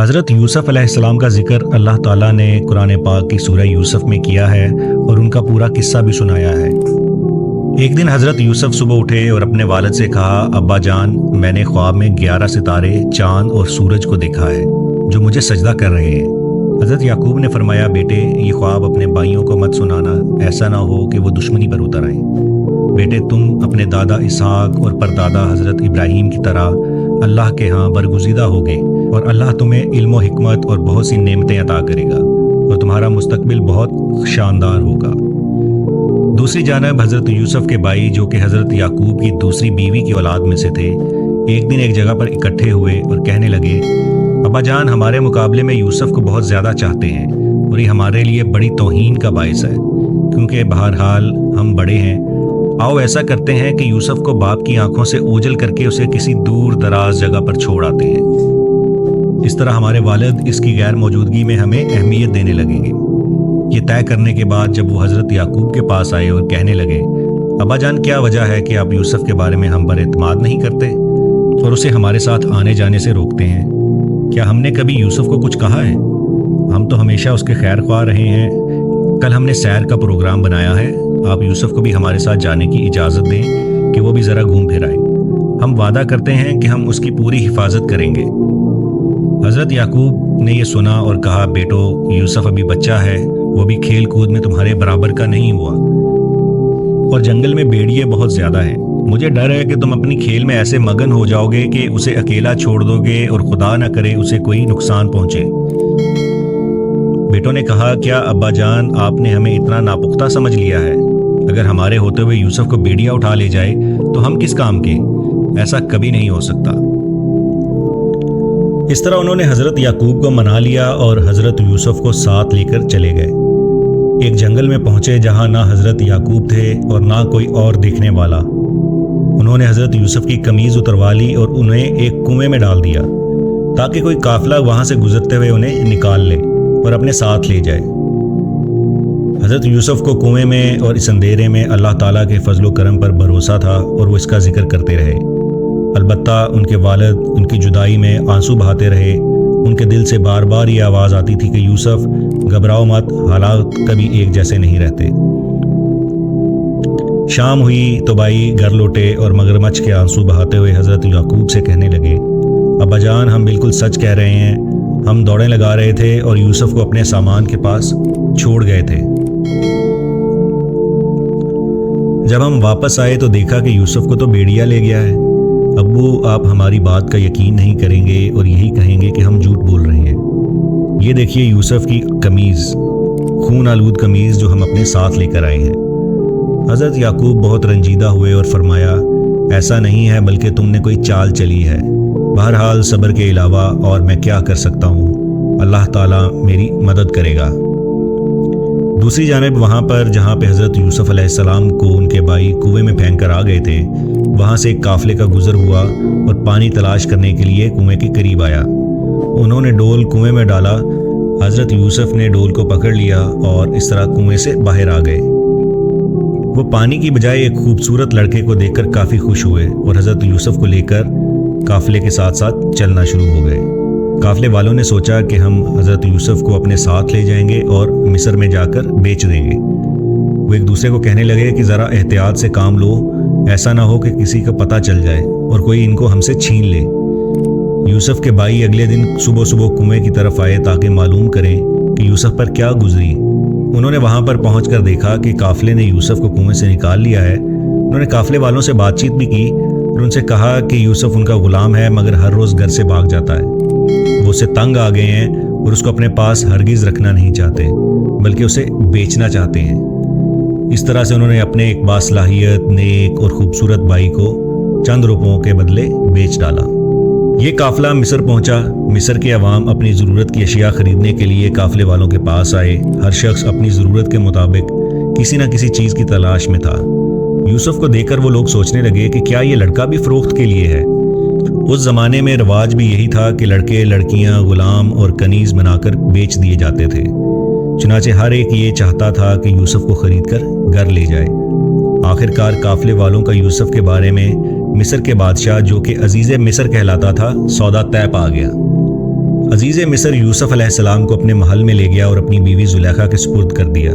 حضرت یوسف علیہ السلام کا ذکر اللہ تعالیٰ نے قرآن پاک کی سورہ یوسف میں کیا ہے اور ان کا پورا قصہ بھی سنایا ہے۔ ایک دن حضرت یوسف صبح اٹھے اور اپنے والد سے کہا، ابا جان، میں نے خواب میں 11 ستارے، چاند اور سورج کو دیکھا ہے جو مجھے سجدہ کر رہے ہیں۔ حضرت یعقوب نے فرمایا، بیٹے یہ خواب اپنے بھائیوں کو مت سنانا، ایسا نہ ہو کہ وہ دشمنی پر اتر آئیں۔ بیٹے تم اپنے دادا اسحاق اور پردادا حضرت ابراہیم کی طرح اللہ کے ہاں برگزیدہ ہوگے اور اللہ تمہیں علم و حکمت اور بہت سی نعمتیں عطا کرے گا اور تمہارا مستقبل بہت شاندار ہوگا۔ دوسری جانب حضرت یوسف کے بھائی جو کہ حضرت یعقوب کی دوسری بیوی کی اولاد میں سے تھے، ایک دن ایک جگہ پر اکٹھے ہوئے اور کہنے لگے، ابا جان ہمارے مقابلے میں یوسف کو بہت زیادہ چاہتے ہیں اور یہ ہمارے لیے بڑی توہین کا باعث ہے، کیونکہ بہرحال ہم بڑے ہیں۔ آؤ ایسا کرتے ہیں کہ یوسف کو باپ کی آنکھوں سے اوجھل کر کے اسے کسی دور دراز جگہ پر چھوڑ آتے ہیں، اس طرح ہمارے والد اس کی غیر موجودگی میں ہمیں اہمیت دینے لگیں گے۔ یہ طے کرنے کے بعد جب وہ حضرت یعقوب کے پاس آئے اور کہنے لگے، ابا جان کیا وجہ ہے کہ آپ یوسف کے بارے میں ہم پر اعتماد نہیں کرتے اور اسے ہمارے ساتھ آنے جانے سے روکتے ہیں؟ کیا ہم نے کبھی یوسف کو کچھ کہا ہے؟ ہم تو ہمیشہ اس کے خیر خواہ رہے ہیں۔ کل ہم نے سیر کا پروگرام بنایا ہے، آپ یوسف کو بھی ہمارے ساتھ جانے کی اجازت دیں کہ وہ بھی ذرا گھوم پھر آئے۔ ہم وعدہ کرتے ہیں کہ ہم اس کی پوری حفاظت کریں گے۔ حضرت یعقوب نے یہ سنا اور کہا، بیٹو یوسف ابھی بچہ ہے، وہ بھی کھیل کود میں تمہارے برابر کا نہیں ہوا اور جنگل میں بھیڑیے بہت زیادہ ہیں۔ مجھے ڈر ہے کہ تم اپنی کھیل میں ایسے مگن ہو جاؤ گے کہ اسے اکیلا چھوڑ دو گے اور خدا نہ کرے اسے کوئی نقصان پہنچے۔ بیٹوں نے کہا، کیا ابا جان آپ نے ہمیں اتنا ناپختہ سمجھ لیا ہے؟ اگر ہمارے ہوتے ہوئے یوسف کو بھیڑیا اٹھا لے جائے تو ہم کس کام کے؟ ایسا کبھی نہیں ہو سکتا۔ اس طرح انہوں نے حضرت یعقوب کو منا لیا اور حضرت یوسف کو ساتھ لے کر چلے گئے۔ ایک جنگل میں پہنچے جہاں نہ حضرت یعقوب تھے اور نہ کوئی اور دیکھنے والا۔ انہوں نے حضرت یوسف کی قمیض اتروا لی اور انہیں ایک کنویں میں ڈال دیا تاکہ کوئی قافلہ وہاں سے گزرتے ہوئے انہیں نکال لے اور اپنے ساتھ لے جائے۔ حضرت یوسف کو کنویں میں اور اس اندھیرے میں اللہ تعالیٰ کے فضل و کرم پر بھروسہ تھا اور وہ اس کا ذکر کرتے رہے۔ البتہ ان کے والد ان کی جدائی میں آنسو بہاتے رہے۔ ان کے دل سے بار بار یہ آواز آتی تھی کہ یوسف گھبراؤ مت، حالات کبھی ایک جیسے نہیں رہتے۔ شام ہوئی تو بھائی گھر لوٹے اور مگرمچھ کے آنسو بہاتے ہوئے حضرت یعقوب سے کہنے لگے، ابا جان ہم بالکل سچ کہہ رہے ہیں، ہم دوڑیں لگا رہے تھے اور یوسف کو اپنے سامان کے پاس چھوڑ گئے تھے۔ جب ہم واپس آئے تو دیکھا کہ یوسف کو تو بھیڑیا لے گیا ہے۔ ابو آپ ہماری بات کا یقین نہیں کریں گے اور یہی کہیں گے کہ ہم جھوٹ بول رہے ہیں۔ یہ دیکھیے یوسف کی قمیض، خون آلود قمیض جو ہم اپنے ساتھ لے کر آئے ہیں۔ حضرت یعقوب بہت رنجیدہ ہوئے اور فرمایا، ایسا نہیں ہے بلکہ تم نے کوئی چال چلی ہے۔ بہرحال صبر کے علاوہ اور میں کیا کر سکتا ہوں، اللہ تعالیٰ میری مدد کرے گا۔ دوسری جانب وہاں پر جہاں پہ حضرت یوسف علیہ السلام کو ان کے بھائی کنویں میں پھینک کر آ گئے تھے، وہاں سے ایک قافلے کا گزر ہوا اور پانی تلاش کرنے کے لیے کنویں کے قریب آیا۔ انہوں نے ڈول کنویں میں ڈالا، حضرت یوسف نے ڈول کو پکڑ لیا اور اس طرح کنویں سے باہر آ گئے۔ وہ پانی کی بجائے ایک خوبصورت لڑکے کو دیکھ کر کافی خوش ہوئے اور حضرت یوسف کو لے کر قافلے کے ساتھ ساتھ چلنا شروع ہو گئے۔ قافلے والوں نے سوچا کہ ہم حضرت یوسف کو اپنے ساتھ لے جائیں گے اور مصر میں جا کر بیچ دیں گے۔ وہ ایک دوسرے کو کہنے لگے کہ ذرا احتیاط سے کام لو، ایسا نہ ہو کہ کسی کا پتہ چل جائے اور کوئی ان کو ہم سے چھین لے۔ یوسف کے بھائی اگلے دن صبح صبح کنویں کی طرف آئے تاکہ معلوم کریں کہ یوسف پر کیا گزری۔ انہوں نے وہاں پر پہنچ کر دیکھا کہ قافلے نے یوسف کو کنویں سے نکال لیا ہے۔ انہوں نے قافلے والوں سے بات چیت بھی کی اور ان سے کہا کہ یوسف ان کا غلام ہے مگر ہر روز گھر سے بھاگ جاتا ہے۔ وہ اسے تنگ آ گئے ہیں اور اس کو اپنے پاس ہرگز رکھنا نہیں چاہتے بلکہ اسے بیچنا چاہتے ہیں۔ اس طرح سے انہوں نے اپنے ایک باصلاحیت، نیک اور خوبصورت بھائی کو چند روپوں کے بدلے بیچ ڈالا۔ یہ قافلہ مصر پہنچا۔ مصر کے عوام اپنی ضرورت کی اشیاء خریدنے کے لیے قافلے والوں کے پاس آئے۔ ہر شخص اپنی ضرورت کے مطابق کسی نہ کسی چیز کی تلاش میں تھا۔ یوسف کو دیکھ کر وہ لوگ سوچنے لگے کہ کیا یہ لڑکا بھی فروخت کے لیے ہے۔ اس زمانے میں رواج بھی یہی تھا کہ لڑکے لڑکیاں غلام اور کنیز بنا کر بیچ دیے جاتے تھے۔ چنانچہ ہر ایک یہ چاہتا تھا کہ یوسف کو خرید کر گھر لے جائے۔ آخر کار قافلے والوں کا یوسف کے بارے میں مصر کے بادشاہ جو کہ عزیز مصر کہلاتا تھا سودا طے پا گیا۔ عزیز مصر یوسف علیہ السلام کو اپنے محل میں لے گیا اور اپنی بیوی زلیخا کے سپرد کر دیا۔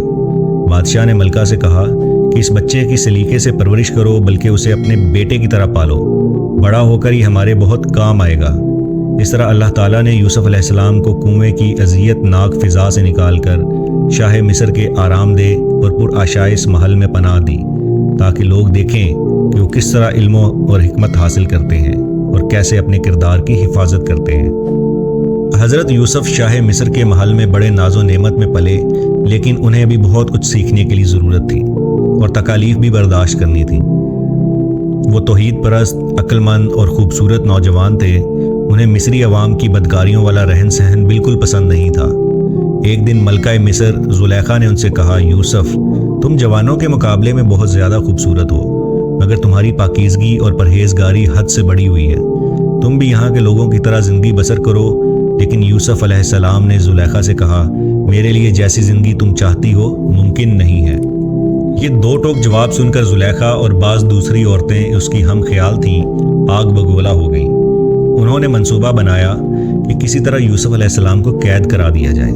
بادشاہ نے ملکہ سے کہا کہ اس بچے کی سلیقے سے پرورش کرو، بلکہ اسے اپنے بیٹے کی طرح پالو، بڑا ہو کر یہ ہمارے بہت کام آئے گا۔ اس طرح اللہ تعالیٰ نے یوسف علیہ السلام کو کنویں کی اذیت ناک فضا سے نکال کر شاہ مصر کے آرام دہ اور پر آشائش محل میں پناہ دی، تاکہ لوگ دیکھیں کہ وہ کس طرح علم اور حکمت حاصل کرتے ہیں اور کیسے اپنے کردار کی حفاظت کرتے ہیں۔ حضرت یوسف شاہ مصر کے محل میں بڑے ناز و نعمت میں پلے، لیکن انہیں بھی بہت کچھ سیکھنے کے لیے ضرورت تھی اور تکالیف بھی برداشت کرنی تھی۔ وہ توحید پرست، عقل مند اور خوبصورت نوجوان تھے۔ انہیں مصری عوام کی بدکاریوں والا رہن سہن بالکل پسند نہیں تھا۔ ایک دن ملکہ مصر زلیخا نے ان سے کہا، یوسف، تم جوانوں کے مقابلے میں بہت زیادہ خوبصورت ہو، مگر تمہاری پاکیزگی اور پرہیزگاری حد سے بڑی ہوئی ہے۔ تم بھی یہاں کے لوگوں کی طرح زندگی بسر کرو۔ لیکن یوسف علیہ السلام نے زلیخا سے کہا، میرے لیے جیسی زندگی تم چاہتی ہو ممکن نہیں ہے۔ یہ دو ٹوک جواب سن کر زلیخا اور بعض دوسری عورتیں اس کی ہم خیال تھیں آگ بگولا ہو گئیں۔ انہوں نے منصوبہ بنایا کہ کسی طرح یوسف علیہ السلام کو قید کرا دیا جائے۔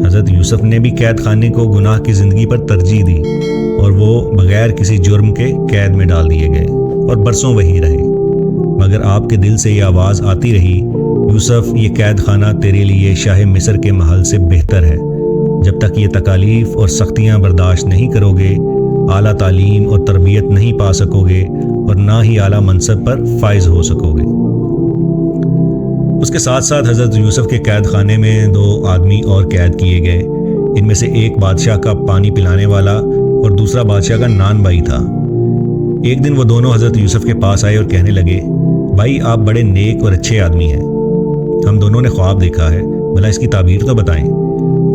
حضرت یوسف نے بھی قید خانے کو گناہ کی زندگی پر ترجیح دی اور وہ بغیر کسی جرم کے قید میں ڈال دیے گئے اور برسوں وہیں رہے۔ مگر آپ کے دل سے یہ آواز آتی رہی، یوسف، یہ قید خانہ تیرے لیے شاہ مصر کے محل سے بہتر ہے۔ جب تک یہ تکالیف اور سختیاں برداشت نہیں کرو گے، اعلیٰ تعلیم اور تربیت نہیں پا سکو گے اور نہ ہی اعلیٰ منصب پر فائز ہو سکو گے۔ اس کے ساتھ ساتھ حضرت یوسف کے قید خانے میں 2 آدمی اور قید کیے گئے۔ ان میں سے ایک بادشاہ کا پانی پلانے والا اور دوسرا بادشاہ کا نان بھائی تھا۔ ایک دن وہ دونوں حضرت یوسف کے پاس آئے اور کہنے لگے، بھائی، آپ بڑے نیک اور اچھے آدمی ہیں، ہم دونوں نے خواب دیکھا ہے، بھلا اس کی تعبیر تو بتائیں۔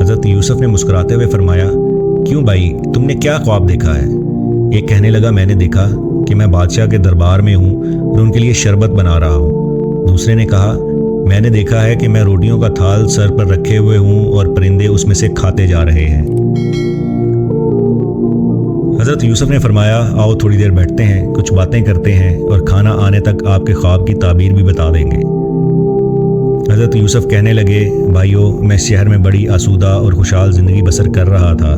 حضرت یوسف نے مسکراتے ہوئے فرمایا، کیوں بھائی، تم نے کیا خواب دیکھا ہے؟ ایک کہنے لگا، میں نے دیکھا کہ میں بادشاہ کے دربار میں ہوں اور ان کے لیے شربت بنا رہا ہوں۔ دوسرے نے کہا، میں نے دیکھا ہے کہ میں روٹیوں کا تھال سر پر رکھے ہوئے ہوں اور پرندے اس میں سے کھاتے جا رہے ہیں۔ حضرت یوسف نے فرمایا، آؤ تھوڑی دیر بیٹھتے ہیں، کچھ باتیں کرتے ہیں اور کھانا آنے تک آپ کے خواب کی تعبیر بھی بتا دیں گے۔ حضرت یوسف کہنے لگے، بھائیو، میں اس شہر میں بڑی آسودہ اور خوشحال زندگی بسر کر رہا تھا،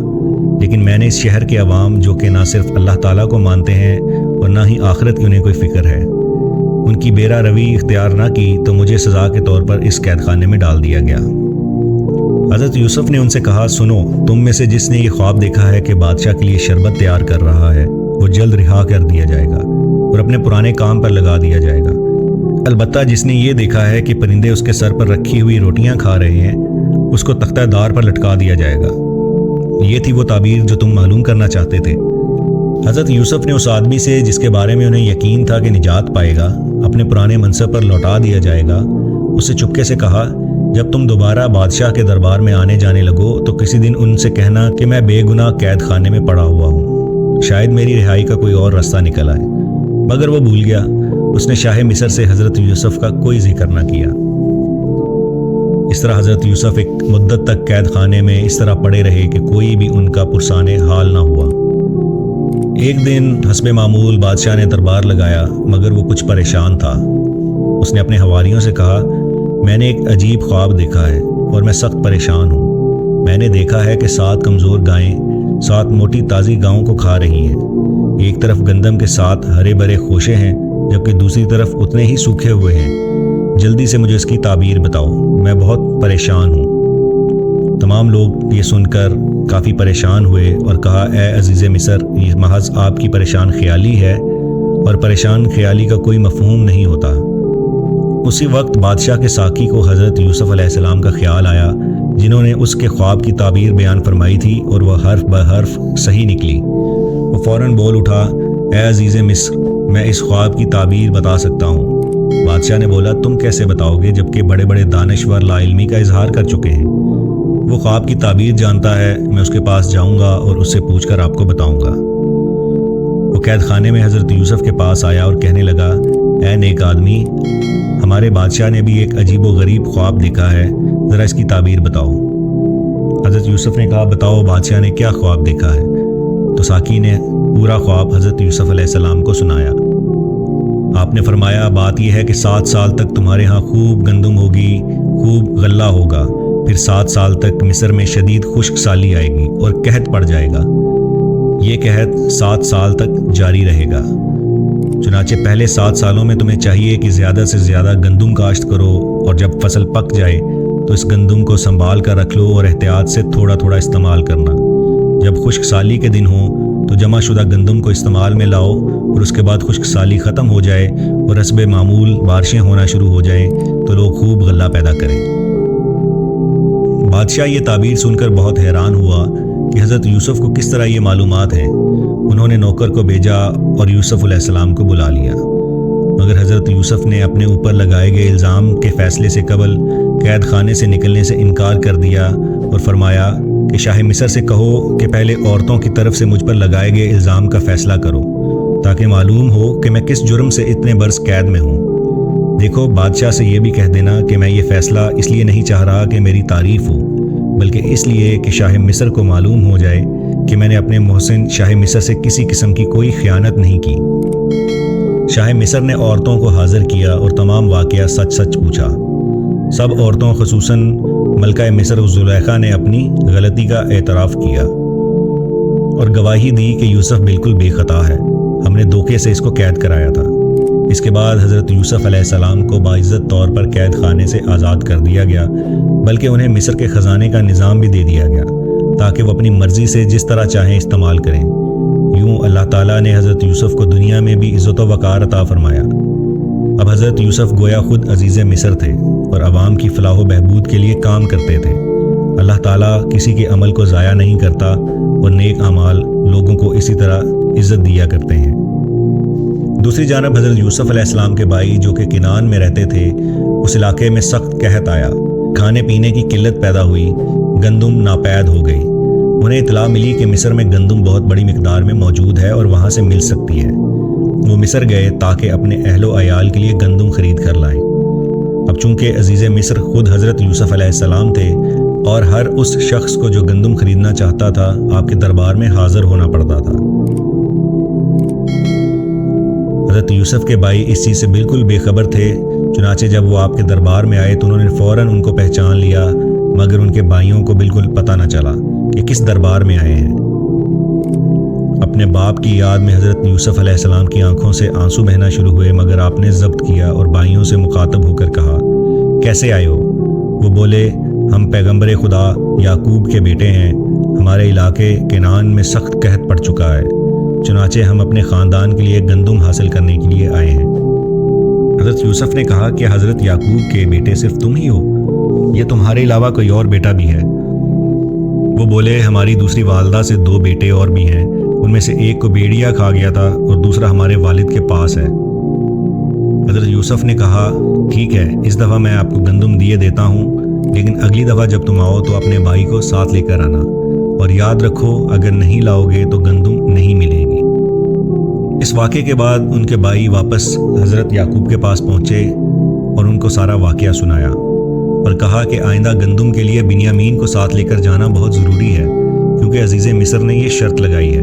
لیکن میں نے اس شہر کے عوام، جو کہ نہ صرف اللہ تعالیٰ کو مانتے ہیں اور نہ ہی آخرت کی انہیں کوئی فکر ہے، ان کی بیرا روی اختیار نہ کی تو مجھے سزا کے طور پر اس قید خانے میں ڈال دیا گیا۔ حضرت یوسف نے ان سے کہا، سنو، تم میں سے جس نے یہ خواب دیکھا ہے کہ بادشاہ کے لیے شربت تیار کر رہا ہے، وہ جلد رہا کر دیا جائے گا اور اپنے پرانے کام پر لگا دیا جائے گا۔ البتہ جس نے یہ دیکھا ہے کہ پرندے اس کے سر پر رکھی ہوئی روٹیاں کھا رہے ہیں، اس کو تختہ دار پر لٹکا دیا جائے گا۔ یہ تھی وہ تعبیر جو تم معلوم کرنا چاہتے تھے۔ حضرت یوسف نے اس آدمی سے جس کے بارے میں انہیں یقین تھا کہ نجات پائے گا، اپنے پرانے منصب پر لوٹا دیا جائے گا، اس سے چپکے سے کہا، جب تم دوبارہ بادشاہ کے دربار میں آنے جانے لگو تو کسی دن ان سے کہنا کہ میں بے گناہ قید خانے میں پڑا ہوا ہوں، شاید میری رہائی کا کوئی اور راستہ نکل آئے۔ مگر وہ بھول گیا۔ اس نے شاہ مصر سے حضرت یوسف کا کوئی ذکر نہ کیا۔ اس طرح حضرت یوسف ایک مدت تک قید خانے میں اس طرح پڑے رہے کہ کوئی بھی ان کا پرسان حال نہ ہوا۔ ایک دن حسب معمول بادشاہ نے دربار لگایا، مگر وہ کچھ پریشان تھا۔ اس نے اپنے حواریوں سے کہا، میں نے ایک عجیب خواب دیکھا ہے اور میں سخت پریشان ہوں۔ میں نے دیکھا ہے کہ 7 کمزور گائیں 7 موٹی تازی گاؤں کو کھا رہی ہیں۔ ایک طرف گندم کے 7 ہرے بھرے خوشے ہیں، جبکہ دوسری طرف اتنے ہی سوکھے ہوئے ہیں۔ جلدی سے مجھے اس کی تعبیر بتاؤ، میں بہت پریشان ہوں۔ تمام لوگ یہ سن کر کافی پریشان ہوئے اور کہا، اے عزیز مصر، یہ محض آپ کی پریشان خیالی ہے اور پریشان خیالی کا کوئی مفہوم نہیں ہوتا۔ اسی وقت بادشاہ کے ساقی کو حضرت یوسف علیہ السلام کا خیال آیا، جنہوں نے اس کے خواب کی تعبیر بیان فرمائی تھی، اور وہ حرف بحرف صحیح نکلی۔ وہ فوراً بول اٹھا، اے عزیز مصر، میں اس خواب کی تعبیر بتا سکتا ہوں۔ بادشاہ نے بولا، تم کیسے بتاؤ گے جبکہ بڑے بڑے دانشور لا علمی کا اظہار کر چکے ہیں؟ وہ خواب کی تعبیر جانتا ہے، میں اس کے پاس جاؤں گا اور اس سے پوچھ کر آپ کو بتاؤں گا۔ وہ قید خانے میں حضرت یوسف کے پاس آیا اور کہنے لگا، اے نیک آدمی، ہمارے بادشاہ نے بھی ایک عجیب و غریب خواب دیکھا ہے، ذرا اس کی تعبیر بتاؤ۔ حضرت یوسف نے کہا، بتاؤ بادشاہ نے کیا خواب دیکھا ہے؟ تو ساقی نے پورا خواب حضرت یوسف علیہ السلام کو سنایا۔ آپ نے فرمایا بات یہ ہے کہ 7 سال تک تمہارے ہاں خوب گندم ہوگی، خوب غلہ ہوگا، پھر 7 سال تک مصر میں شدید خشک سالی آئے گی اور قحط پڑ جائے گا۔ یہ قحط 7 سال تک جاری رہے گا۔ چنانچہ پہلے 7 سالوں میں تمہیں چاہیے کہ زیادہ سے زیادہ گندم کاشت کرو، اور جب فصل پک جائے تو اس گندم کو سنبھال کر رکھ لو اور احتیاط سے تھوڑا تھوڑا استعمال کرنا۔ جب خشک سالی کے دن ہوں تو جمع شدہ گندم کو استعمال میں لاؤ، اور اس کے بعد خشک سالی ختم ہو جائے اور حسب معمول بارشیں ہونا شروع ہو جائیں تو لوگ خوب غلہ پیدا کریں۔ بادشاہ یہ تعبیر سن کر بہت حیران ہوا کہ حضرت یوسف کو کس طرح یہ معلومات ہیں۔ انہوں نے نوکر کو بھیجا اور یوسف علیہ السلام کو بلا لیا، مگر حضرت یوسف نے اپنے اوپر لگائے گئے الزام کے فیصلے سے قبل قید خانے سے نکلنے سے انکار کر دیا اور فرمایا کہ شاہ مصر سے کہو کہ پہلے عورتوں کی طرف سے مجھ پر لگائے گئے الزام کا فیصلہ کرو، تاکہ معلوم ہو کہ میں کس جرم سے اتنے برس قید میں ہوں۔ دیکھو، بادشاہ سے یہ بھی کہہ دینا کہ میں یہ فیصلہ اس لیے نہیں چاہ رہا کہ میری تعریف ہو، بلکہ اس لیے کہ شاہ مصر کو معلوم ہو جائے کہ میں نے اپنے محسن شاہ مصر سے کسی قسم کی کوئی خیانت نہیں کی۔ شاہ مصر نے عورتوں کو حاضر کیا اور تمام واقعہ سچ سچ پوچھا۔ سب عورتوں خصوصاً ملکہ مصر زلیخا نے اپنی غلطی کا اعتراف کیا اور گواہی دی کہ یوسف بالکل بے خطا ہے، ہم نے دھوکے سے اس کو قید کرایا تھا۔ اس کے بعد حضرت یوسف علیہ السلام کو باعزت طور پر قید خانے سے آزاد کر دیا گیا، بلکہ انہیں مصر کے خزانے کا نظام بھی دے دیا گیا تاکہ وہ اپنی مرضی سے جس طرح چاہیں استعمال کریں۔ یوں اللہ تعالیٰ نے حضرت یوسف کو دنیا میں بھی عزت و وقار عطا فرمایا۔ اب حضرت یوسف گویا خود عزیز مصر تھے اور عوام کی فلاح و بہبود کے لیے کام کرتے تھے۔ اللہ تعالیٰ کسی کے عمل کو ضائع نہیں کرتا اور نیک اعمال لوگوں کو اسی طرح عزت دیا کرتے ہیں۔ دوسری جانب حضرت یوسف علیہ السلام کے بھائی جو کہ کنعان میں رہتے تھے، اس علاقے میں سخت قحط آیا، کھانے پینے کی قلت پیدا ہوئی، گندم ناپید ہو گئی۔ انہیں اطلاع ملی کہ مصر میں گندم بہت بڑی مقدار میں موجود ہے اور وہاں سے مل سکتی ہے۔ وہ مصر گئے تاکہ اپنے اہل و عیال کے لیے گندم خرید کر لائیں۔ اب چونکہ عزیز مصر خود حضرت یوسف علیہ السلام تھے اور ہر اس شخص کو جو گندم خریدنا چاہتا تھا آپ کے دربار میں حاضر ہونا پڑتا تھا۔ حضرت یوسف کے بھائی اس چیز سے بالکل بے خبر تھے، چنانچہ جب وہ آپ کے دربار میں آئے تو انہوں نے فوراً ان کو پہچان لیا، مگر ان کے بھائیوں کو بالکل پتہ نہ چلا کہ کس دربار میں آئے ہیں۔ اپنے باپ کی یاد میں حضرت یوسف علیہ السلام کی آنکھوں سے آنسو بہنا شروع ہوئے، مگر آپ نے ضبط کیا اور بھائیوں سے مخاطب ہو کر کہا، کیسے آئے ہو؟ وہ بولے، ہم پیغمبر خدا یعقوب کے بیٹے ہیں، ہمارے علاقے کنعان میں سخت قحط پڑ چکا ہے، چنانچہ ہم اپنے خاندان کے لیے گندم حاصل کرنے کے لیے آئے ہیں۔ حضرت یوسف نے کہا کہ حضرت یعقوب کے بیٹے صرف تم ہی ہو، یہ تمہارے علاوہ کوئی اور بیٹا بھی ہے؟ وہ بولے، ہماری دوسری والدہ سے 2 بیٹے اور بھی ہیں، ان میں سے ایک کو بھیڑیا کھا گیا تھا اور دوسرا ہمارے والد کے پاس ہے۔ حضرت یوسف نے کہا، ٹھیک ہے، اس دفعہ میں آپ کو گندم دیے دیتا ہوں، لیکن اگلی دفعہ جب تم آؤ تو اپنے بھائی کو ساتھ لے کر آنا، اور یاد رکھو اگر نہیں لاؤ گے تو گندم نہیں ملے گی۔ اس واقعے کے بعد ان کے بھائی واپس حضرت یعقوب کے پاس پہنچے اور ان کو سارا واقعہ سنایا اور کہا کہ آئندہ گندم کے لیے بنیامین کو ساتھ لے کر جانا بہت ضروری ہے، کیونکہ عزیز مصر نے یہ شرط لگائی ہے۔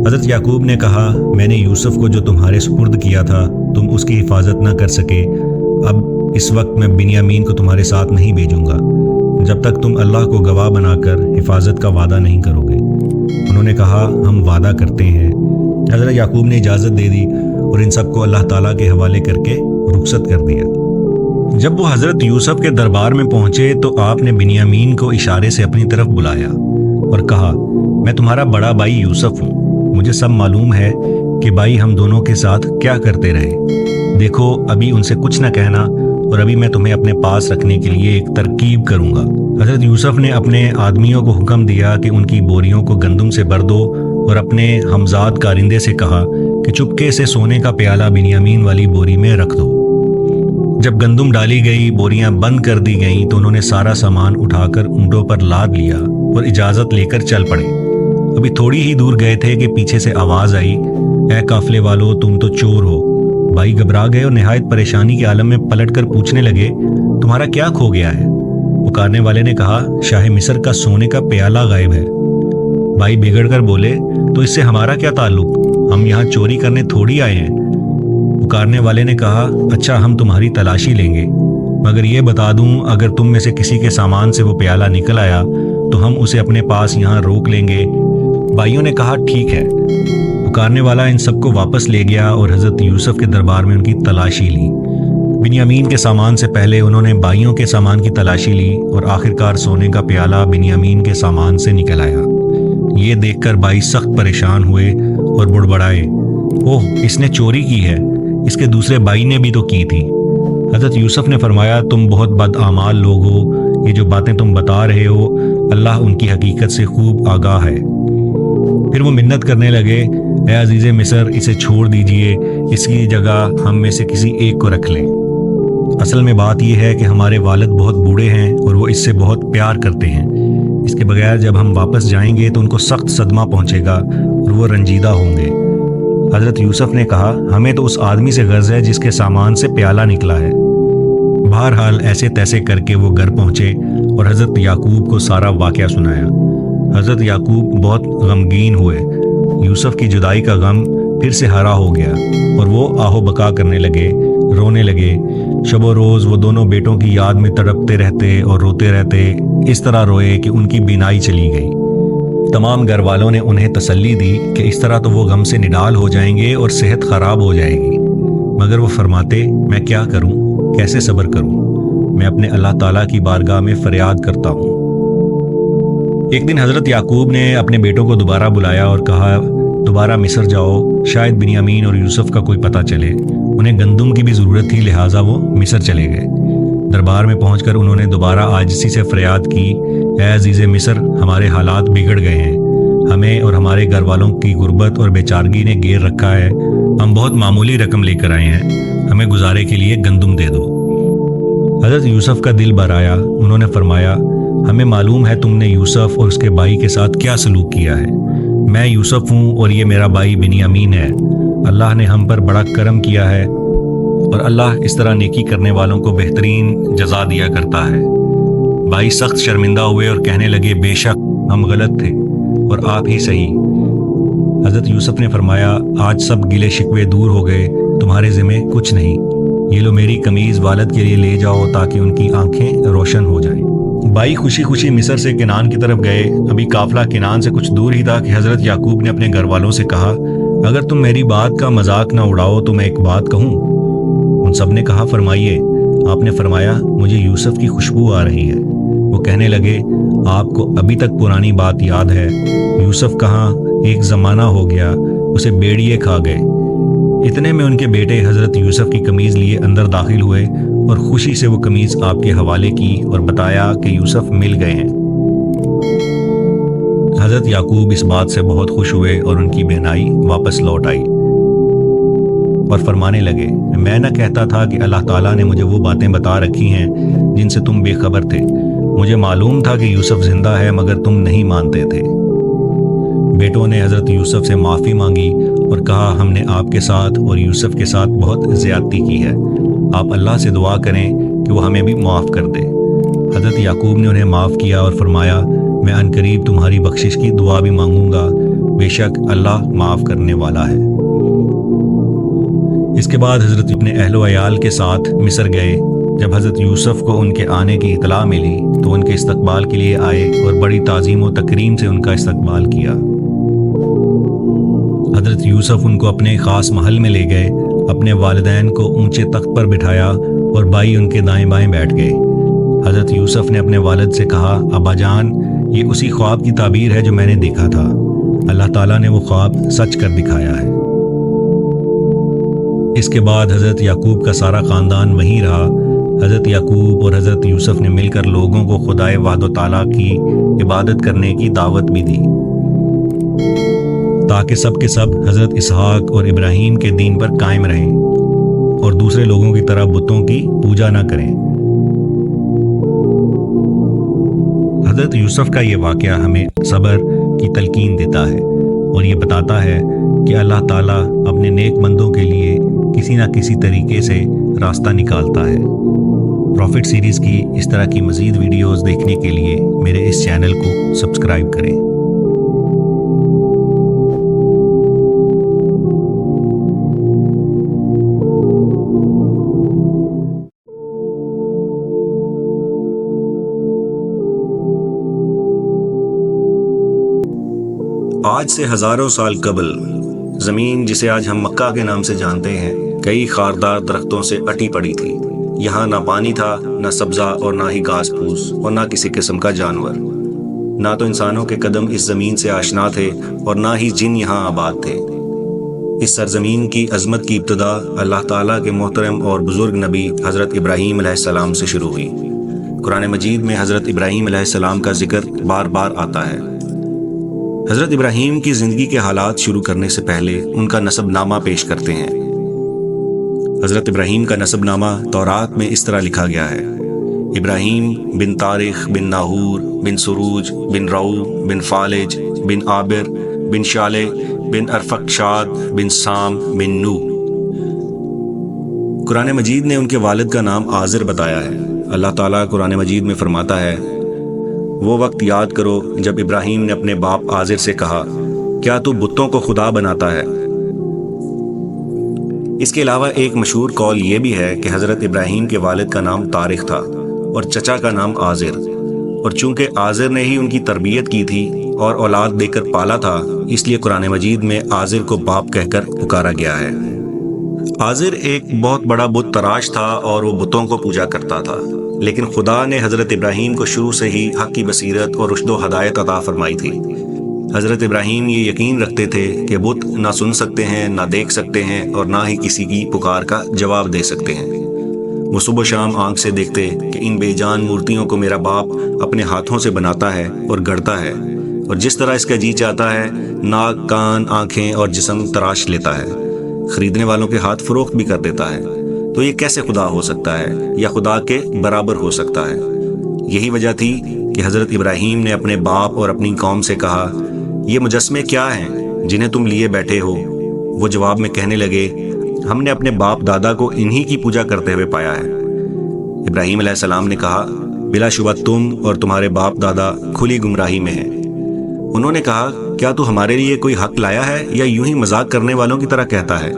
حضرت یعقوب نے کہا، میں نے یوسف کو جو تمہارے سپرد کیا تھا تم اس کی حفاظت نہ کر سکے، اب اس وقت میں بنیامین کو تمہارے ساتھ نہیں بھیجوں گا جب تک تم اللہ کو گواہ بنا کر حفاظت کا وعدہ نہیں کرو گے۔ انہوں نے کہا، ہم وعدہ کرتے ہیں۔ حضرت یعقوب نے اجازت دے دی اور ان سب کو اللہ تعالیٰ کے حوالے کر کے رخصت کر دیا۔ جب وہ حضرت یوسف کے دربار میں پہنچے تو آپ نے بنیامین کو اشارے سے اپنی طرف بلایا اور کہا، میں تمہارا بڑا بھائی یوسف ہوں، مجھے سب معلوم ہے کہ بھائی ہم دونوں کے ساتھ کیا کرتے رہے۔ دیکھو، ابھی ان سے کچھ نہ کہنا اور ابھی میں تمہیں اپنے پاس رکھنے کے لیے ایک ترکیب کروں گا۔ حضرت یوسف نے اپنے آدمیوں کو حکم دیا کہ ان کی بوریوں کو گندم سے بھر دو اور اپنے ہمزاد کارندے سے کہا کہ چپکے سے سونے کا پیالہ بنیامین والی بوری میں رکھ دو۔ جب گندم ڈالی گئی، بوریاں بند کر دی گئیں تو انہوں نے سارا سامان اٹھا کر اونٹوں پر لاد لیا اور اجازت لے کر چل پڑے۔ ابھی تھوڑی ہی دور گئے تھے کہ پیچھے سے آواز آئی، اے قافلے والو، تم تو چور ہو۔ بھائی گھبرا گئے اور نہایت پریشانی کے عالم میں پلٹ کر پوچھنے لگے، تمہارا کیا کھو گیا ہے؟ پکارنے والے نے کہا، شاہ مصر کا سونے کا پیالہ غائب ہے۔ بھائی بگڑ کر بولے، تو اس سے ہمارا کیا تعلق؟ ہم یہاں چوری کرنے تھوڑی آئے ہیں۔ پکارنے والے نے کہا اچھا ہم تمہاری تلاشی لیں گے، مگر یہ بتا دوں اگر تم میں سے کسی کے سامان سے وہ پیالہ نکل آیا تو ہم اسے اپنے پاس یہاں روک لیں گے۔ بھائیوں نے کہا ٹھیک ہے۔ پکارنے والا ان سب کو واپس لے گیا اور حضرت یوسف کے دربار میں ان کی تلاشی لی۔ بنیامین کے سامان سے پہلے انہوں نے بھائیوں کے سامان کی تلاشی لی اور آخرکار سونے کا پیالہ بنیامین کے سامان سے نکل آیا۔ یہ دیکھ کر بھائی سخت پریشان ہوئے اور بڑبڑائے، اوہ اس نے چوری کی ہے، اس کے دوسرے بھائی نے بھی تو کی تھی۔ حضرت یوسف نے فرمایا تم بہت بد اعمال لوگ ہو، یہ جو باتیں تم بتا رہے ہو اللہ ان کی حقیقت سے خوب آگاہ ہے۔ پھر وہ منت کرنے لگے، اے عزیز مصر اسے چھوڑ دیجئے، اس کی جگہ ہم میں سے کسی ایک کو رکھ لیں۔ اصل میں بات یہ ہے کہ ہمارے والد بہت بوڑھے ہیں اور وہ اس سے بہت پیار کرتے ہیں، اس کے بغیر جب ہم واپس جائیں گے تو ان کو سخت صدمہ پہنچے گا اور وہ رنجیدہ ہوں گے۔ حضرت یوسف نے کہا ہمیں تو اس آدمی سے غرض ہے جس کے سامان سے پیالہ نکلا ہے۔ بہرحال ایسے تیسے کر کے وہ گھر پہنچے اور حضرت یعقوب کو سارا واقعہ سنایا۔ حضرت یعقوب بہت غمگین ہوئے، یوسف کی جدائی کا غم پھر سے ہرا ہو گیا اور وہ آہو بکا کرنے لگے، رونے لگے۔ شب و روز وہ دونوں بیٹوں کی یاد میں تڑپتے رہتے اور روتے رہتے، اس طرح روئے کہ ان کی بینائی چلی گئی۔ تمام گھر والوں نے انہیں تسلی دی کہ اس طرح تو وہ غم سے نڈال ہو جائیں گے اور صحت خراب ہو جائے گی، مگر وہ فرماتے میں کیا کروں، کیسے صبر کروں، میں اپنے اللہ تعالیٰ کی بارگاہ میں فریاد کرتا ہوں۔ ایک دن حضرت یعقوب نے اپنے بیٹوں کو دوبارہ بلایا اور کہا دوبارہ مصر جاؤ، شاید بنیامین اور یوسف کا کوئی پتہ چلے۔ انہیں گندم کی بھی ضرورت تھی لہٰذا وہ مصر چلے گئے۔ دربار میں پہنچ کر انہوں نے دوبارہ عاجزی سے فریاد کی، اے عزیز مصر ہمارے حالات بگڑ گئے ہیں، ہمیں اور ہمارے گھر والوں کی غربت اور بیچارگی نے گھیر رکھا ہے، ہم بہت معمولی رقم لے کر آئے ہیں، ہمیں گزارے کے لیے گندم دے دو۔ حضرت یوسف کا دل بھر آیا، انہوں نے فرمایا ہمیں معلوم ہے تم نے یوسف اور اس کے بھائی کے ساتھ کیا سلوک کیا ہے، میں یوسف ہوں اور یہ میرا بھائی بنیامین ہے، اللہ نے ہم پر بڑا کرم کیا ہے اور اللہ اس طرح نیکی کرنے والوں کو بہترین جزا دیا کرتا ہے۔ بھائی سخت شرمندہ ہوئے اور کہنے لگے بے شک ہم غلط تھے اور آپ ہی صحیح۔ حضرت یوسف نے فرمایا آج سب گلے شکوے دور ہو گئے، تمہارے ذمہ کچھ نہیں، یہ لو میری قمیض والد کے لیے لے جاؤ تاکہ ان کی آنکھیں روشن ہو جائیں۔ بھائی خوشی خوشی مصر سے کنعان کی طرف گئے۔ ابھی قافلہ کنعان سے کچھ دور ہی تھا کہ حضرت یعقوب نے اپنے گھر والوں سے کہا اگر تم میری بات کا مذاق نہ اڑاؤ تو میں ایک بات کہوں۔ ان سب نے کہا فرمائیے۔ آپ نے فرمایا مجھے یوسف کی خوشبو آ رہی ہے۔ وہ کہنے لگے آپ کو ابھی تک پرانی بات یاد ہے، یوسف کہاں، ایک زمانہ ہو گیا اسے بیڑیے کھا گئے۔ اتنے میں ان کے بیٹے حضرت یوسف کی قمیض لیے اندر داخل ہوئے اور خوشی سے وہ قمیض آپ کے حوالے کی اور بتایا کہ یوسف مل گئے ہیں۔ حضرت یعقوب اس بات سے بہت خوش ہوئے اور ان کی بہنائی واپس لوٹ آئی اور فرمانے لگے میں نہ کہتا تھا کہ اللہ تعالیٰ نے مجھے وہ باتیں بتا رکھی ہیں جن سے تم بے خبر تھے، مجھے معلوم تھا کہ یوسف زندہ ہے مگر تم نہیں مانتے تھے۔ بیٹوں نے حضرت یوسف سے معافی مانگی اور کہا ہم نے آپ کے ساتھ اور یوسف کے ساتھ بہت زیادتی کی ہے، آپ اللہ سے دعا کریں کہ وہ ہمیں بھی معاف کر دے۔ حضرت یعقوب نے انہیں معاف کیا اور فرمایا میں عنقریب تمہاری بخشش کی دعا بھی مانگوں گا، بے شک اللہ معاف کرنے والا ہے۔ اس کے بعد حضرت اپنے اہل و عیال کے ساتھ مصر گئے۔ جب حضرت یوسف کو ان کے آنے کی اطلاع ملی تو ان کے استقبال کے لیے آئے اور بڑی تعظیم و تکریم سے ان کا استقبال کیا۔ حضرت یوسف ان کو اپنے خاص محل میں لے گئے، اپنے والدین کو اونچے تخت پر بٹھایا اور بھائی ان کے دائیں بائیں بیٹھ گئے۔ حضرت یوسف نے اپنے والد سے کہا ابا جان یہ اسی خواب کی تعبیر ہے جو میں نے دیکھا تھا، اللہ تعالیٰ نے وہ خواب سچ کر دکھایا ہے۔ اس کے بعد حضرت یعقوب کا سارا خاندان وہیں رہا۔ حضرت یعقوب اور حضرت یوسف نے مل کر لوگوں کو خدائے وحد و تعالیٰ کی عبادت کرنے کی دعوت بھی دی تاکہ سب کے سب حضرت اسحاق اور ابراہیم کے دین پر قائم رہیں اور دوسرے لوگوں کی طرح بتوں کی پوجا نہ کریں۔ حضرت یوسف کا یہ واقعہ ہمیں صبر کی تلقین دیتا ہے اور یہ بتاتا ہے کہ اللہ تعالیٰ اپنے نیک بندوں کے لیے کسی نہ کسی طریقے سے راستہ نکالتا ہے۔ پروفٹ سیریز کی اس طرح کی مزید ویڈیوز دیکھنے کے لیے میرے اس چینل کو سبسکرائب کریں۔ آج سے ہزاروں سال قبل زمین جسے آج ہم مکہ کے نام سے جانتے ہیں کئی خاردار درختوں سے اٹی پڑی تھی۔ یہاں نہ پانی تھا، نہ سبزہ اور نہ ہی گھاس پھوس اور نہ کسی قسم کا جانور۔ نہ تو انسانوں کے قدم اس زمین سے آشنا تھے اور نہ ہی جن یہاں آباد تھے۔ اس سرزمین کی عظمت کی ابتدا اللہ تعالیٰ کے محترم اور بزرگ نبی حضرت ابراہیم علیہ السلام سے شروع ہوئی۔ قرآن مجید میں حضرت ابراہیم علیہ السلام کا ذکر بار بار آتا ہے۔ حضرت ابراہیم کی زندگی کے حالات شروع کرنے سے پہلے ان کا نسب نامہ پیش کرتے ہیں۔ حضرت ابراہیم کا نسب نامہ تورات میں اس طرح لکھا گیا ہے: ابراہیم بن تاریخ بن ناہور بن سروج بن رعو بن فالج بن عابر بن شالے بن ارفقشاد بن سام بن نو۔ قرآن مجید نے ان کے والد کا نام آزر بتایا ہے۔ اللہ تعالیٰ قرآن مجید میں فرماتا ہے: وہ وقت یاد کرو جب ابراہیم نے اپنے باپ آزر سے کہا، کیا تو بتوں کو خدا بناتا ہے؟ اس کے علاوہ ایک مشہور قول یہ بھی ہے کہ حضرت ابراہیم کے والد کا نام طارق تھا اور چچا کا نام آزر، اور چونکہ آزر نے ہی ان کی تربیت کی تھی اور اولاد دے کر پالا تھا، اس لیے قرآن مجید میں آزر کو باپ کہہ کر پکارا گیا ہے۔ آزر ایک بہت بڑا بت تراش تھا اور وہ بتوں کو پوجا کرتا تھا، لیکن خدا نے حضرت ابراہیم کو شروع سے ہی حق کی بصیرت اور رشد و ہدایت عطا فرمائی تھی۔ حضرت ابراہیم یہ یقین رکھتے تھے کہ بت نہ سن سکتے ہیں، نہ دیکھ سکتے ہیں اور نہ ہی کسی کی پکار کا جواب دے سکتے ہیں۔ وہ صبح و شام آنکھ سے دیکھتے کہ ان بے جان مورتیوں کو میرا باپ اپنے ہاتھوں سے بناتا ہے اور گڑتا ہے، اور جس طرح اس کا جی چاہتا ہے ناک، کان، آنکھیں اور جسم تراش لیتا ہے، خریدنے والوں کے ہاتھ فروخت بھی کر دیتا ہے۔ تو یہ کیسے خدا ہو سکتا ہے یا خدا کے برابر ہو سکتا ہے؟ یہی وجہ تھی کہ حضرت ابراہیم نے اپنے باپ اور اپنی قوم سے کہا، یہ مجسمے کیا ہیں جنہیں تم لیے بیٹھے ہو؟ وہ جواب میں کہنے لگے، ہم نے اپنے باپ دادا کو انہی کی پوجا کرتے ہوئے پایا ہے۔ ابراہیم علیہ السلام نے کہا، بلا شبہ تم اور تمہارے باپ دادا کھلی گمراہی میں ہیں۔ انہوں نے کہا، کیا تو ہمارے لیے کوئی حق لایا ہے یا یوں ہی مذاق کرنے والوں کی طرح کہتا ہے؟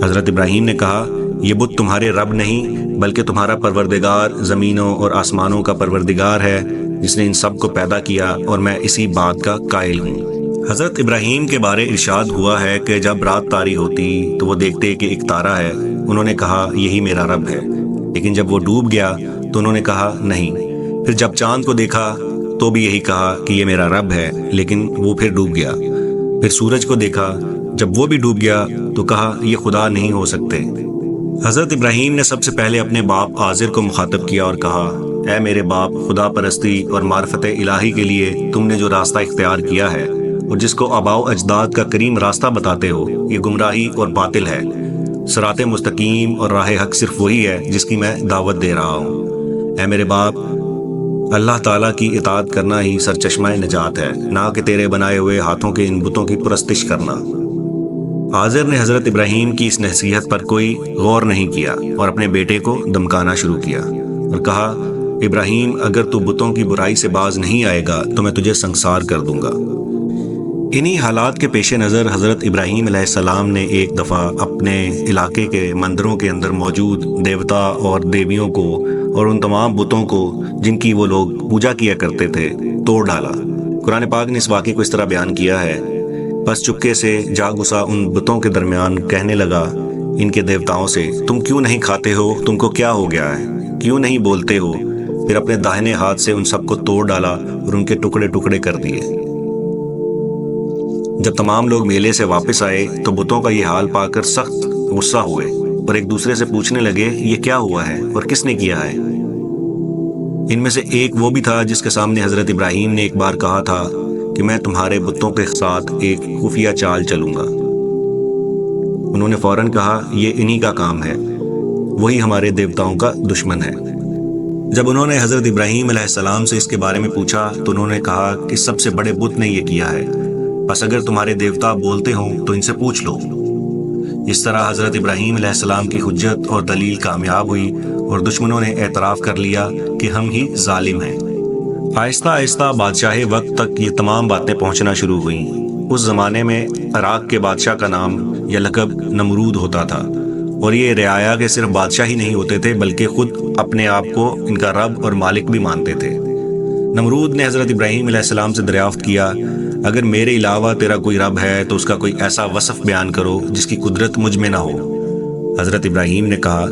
حضرت ابراہیم نے کہا، یہ بت تمہارے رب نہیں بلکہ تمہارا پروردگار، زمینوں اور آسمانوں کا پروردگار ہے، جس نے ان سب کو پیدا کیا، اور میں اسی بات کا قائل ہوں۔ حضرت ابراہیم کے بارے ارشاد ہوا ہے کہ جب رات طاری ہوتی تو وہ دیکھتے کہ ایک تارا ہے، انہوں نے کہا یہی میرا رب ہے، لیکن جب وہ ڈوب گیا تو انہوں نے کہا نہیں۔ پھر جب چاند کو دیکھا تو بھی یہی کہا کہ یہ میرا رب ہے، لیکن وہ پھر ڈوب گیا۔ پھر سورج کو دیکھا، جب وہ بھی ڈوب گیا تو کہا یہ خدا نہیں ہو سکتے۔ حضرت ابراہیم نے سب سے پہلے اپنے باپ آزر کو مخاطب کیا اور کہا، اے میرے باپ، خدا پرستی اور معرفت الہی کے لیے تم نے جو راستہ اختیار کیا ہے اور جس کو آباء و اجداد کا کریم راستہ بتاتے ہو، یہ گمراہی اور باطل ہے۔ صراط مستقیم اور راہ حق صرف وہی ہے جس کی میں دعوت دے رہا ہوں۔ اے میرے باپ، اللہ تعالیٰ کی اطاعت کرنا ہی سرچشمہ نجات ہے، نہ کہ تیرے بنائے ہوئے ہاتھوں کے ان بتوں کی پرستش کرنا۔ آزر نے حضرت ابراہیم کی اس نصیحت پر کوئی غور نہیں کیا اور اپنے بیٹے کو دمکانا شروع کیا اور کہا، ابراہیم، اگر تو بتوں کی برائی سے باز نہیں آئے گا تو میں تجھے سنسار کر دوں گا۔ انہی حالات کے پیش نظر حضرت ابراہیم علیہ السلام نے ایک دفعہ اپنے علاقے کے مندروں کے اندر موجود دیوتا اور دیویوں کو اور ان تمام بتوں کو جن کی وہ لوگ پوجا کیا کرتے تھے توڑ ڈالا۔ قرآن پاک نے اس واقعے کو اس طرح بیان کیا ہے، بس چپکے سے جا گھسا ان بتوں کے درمیان، کہنے لگا ان کے دیوتاؤں سے، تم کیوں نہیں کھاتے ہو؟ تم کو کیا ہو گیا ہے؟ کیوں نہیں بولتے ہو؟ پھر اپنے داہنے ہاتھ سے ان سب کو توڑ ڈالا اور ان کے ٹکڑے ٹکڑے کر دیے۔ جب تمام لوگ میلے سے واپس آئے تو بتوں کا یہ حال پا کر سخت غصہ ہوئے اور ایک دوسرے سے پوچھنے لگے، یہ کیا ہوا ہے اور کس نے کیا ہے؟ ان میں سے ایک وہ بھی تھا جس کے سامنے حضرت ابراہیم نے ایک بار کہا تھا کہ میں تمہارے بتوں کے ساتھ ایک خفیہ چال چلوں گا۔ انہوں نے فوراً کہا، یہ انہی کا کام ہے، وہی ہمارے دیوتاؤں کا دشمن ہے۔ جب انہوں نے حضرت ابراہیم علیہ السلام سے اس کے بارے میں پوچھا تو انہوں نے کہا کہ سب سے بڑے بت نے یہ کیا ہے، بس اگر تمہارے دیوتا بولتے ہوں تو ان سے پوچھ لو۔ اس طرح حضرت ابراہیم علیہ السلام کی حجت اور دلیل کامیاب ہوئی اور دشمنوں نے اعتراف کر لیا کہ ہم ہی ظالم ہیں۔ آہستہ آہستہ بادشاہ وقت تک یہ تمام باتیں پہنچنا شروع ہوئیں۔ اس زمانے میں عراق کے بادشاہ کا نام یا لقب نمرود ہوتا تھا، اور یہ رعایا کے صرف بادشاہ ہی نہیں ہوتے تھے بلکہ خود اپنے آپ کو ان کا رب اور مالک بھی مانتے تھے۔ نمرود نے حضرت ابراہیم علیہ السلام سے دریافت کیا، اگر میرے علاوہ تیرا کوئی رب ہے تو اس کا کوئی ایسا وصف بیان کرو جس کی قدرت مجھ میں نہ ہو۔ حضرت ابراہیم نے کہا،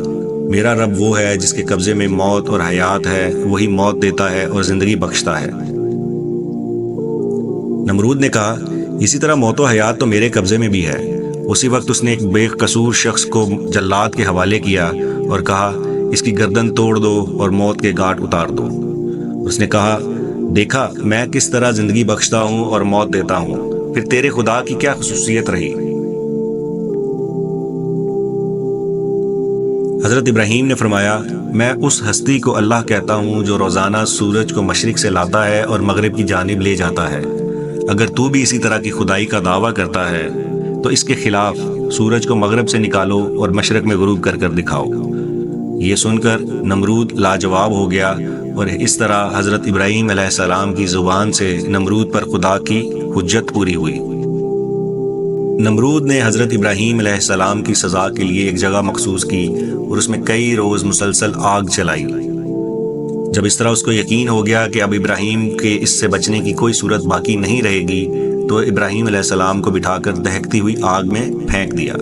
میرا رب وہ ہے جس کے قبضے میں موت اور حیات ہے، وہی موت دیتا ہے اور زندگی بخشتا ہے۔ نمرود نے کہا، اسی طرح موت و حیات تو میرے قبضے میں بھی ہے۔ اسی وقت اس نے ایک بے قصور شخص کو جلاد کے حوالے کیا اور کہا، اس کی گردن توڑ دو اور موت کے گھاٹ اتار دو۔ اس نے کہا، دیکھا میں کس طرح زندگی بخشتا ہوں اور موت دیتا ہوں، پھر تیرے خدا کی کیا خصوصیت رہی؟ حضرت ابراہیم نے فرمایا، میں اس ہستی کو اللہ کہتا ہوں جو روزانہ سورج کو مشرق سے لاتا ہے اور مغرب کی جانب لے جاتا ہے۔ اگر تو بھی اسی طرح کی خدائی کا دعویٰ کرتا ہے تو اس کے خلاف سورج کو مغرب سے نکالو اور مشرق میں غروب کر کر دکھاؤ۔ یہ سن کر نمرود لاجواب ہو گیا، اور اس طرح حضرت ابراہیم علیہ السلام کی زبان سے نمرود پر خدا کی حجت پوری ہوئی۔ نمرود نے حضرت ابراہیم علیہ السلام کی سزا کے لیے ایک جگہ مخصوص کی اور اس میں کئی روز مسلسل آگ چلائی۔ جب اس طرح اس کو یقین ہو گیا کہ اب ابراہیم کے اس سے بچنے کی کوئی صورت باقی نہیں رہے گی، تو ابراہیم علیہ السلام کو بٹھا کر دہکتی ہوئی آگ میں پھینک دیا۔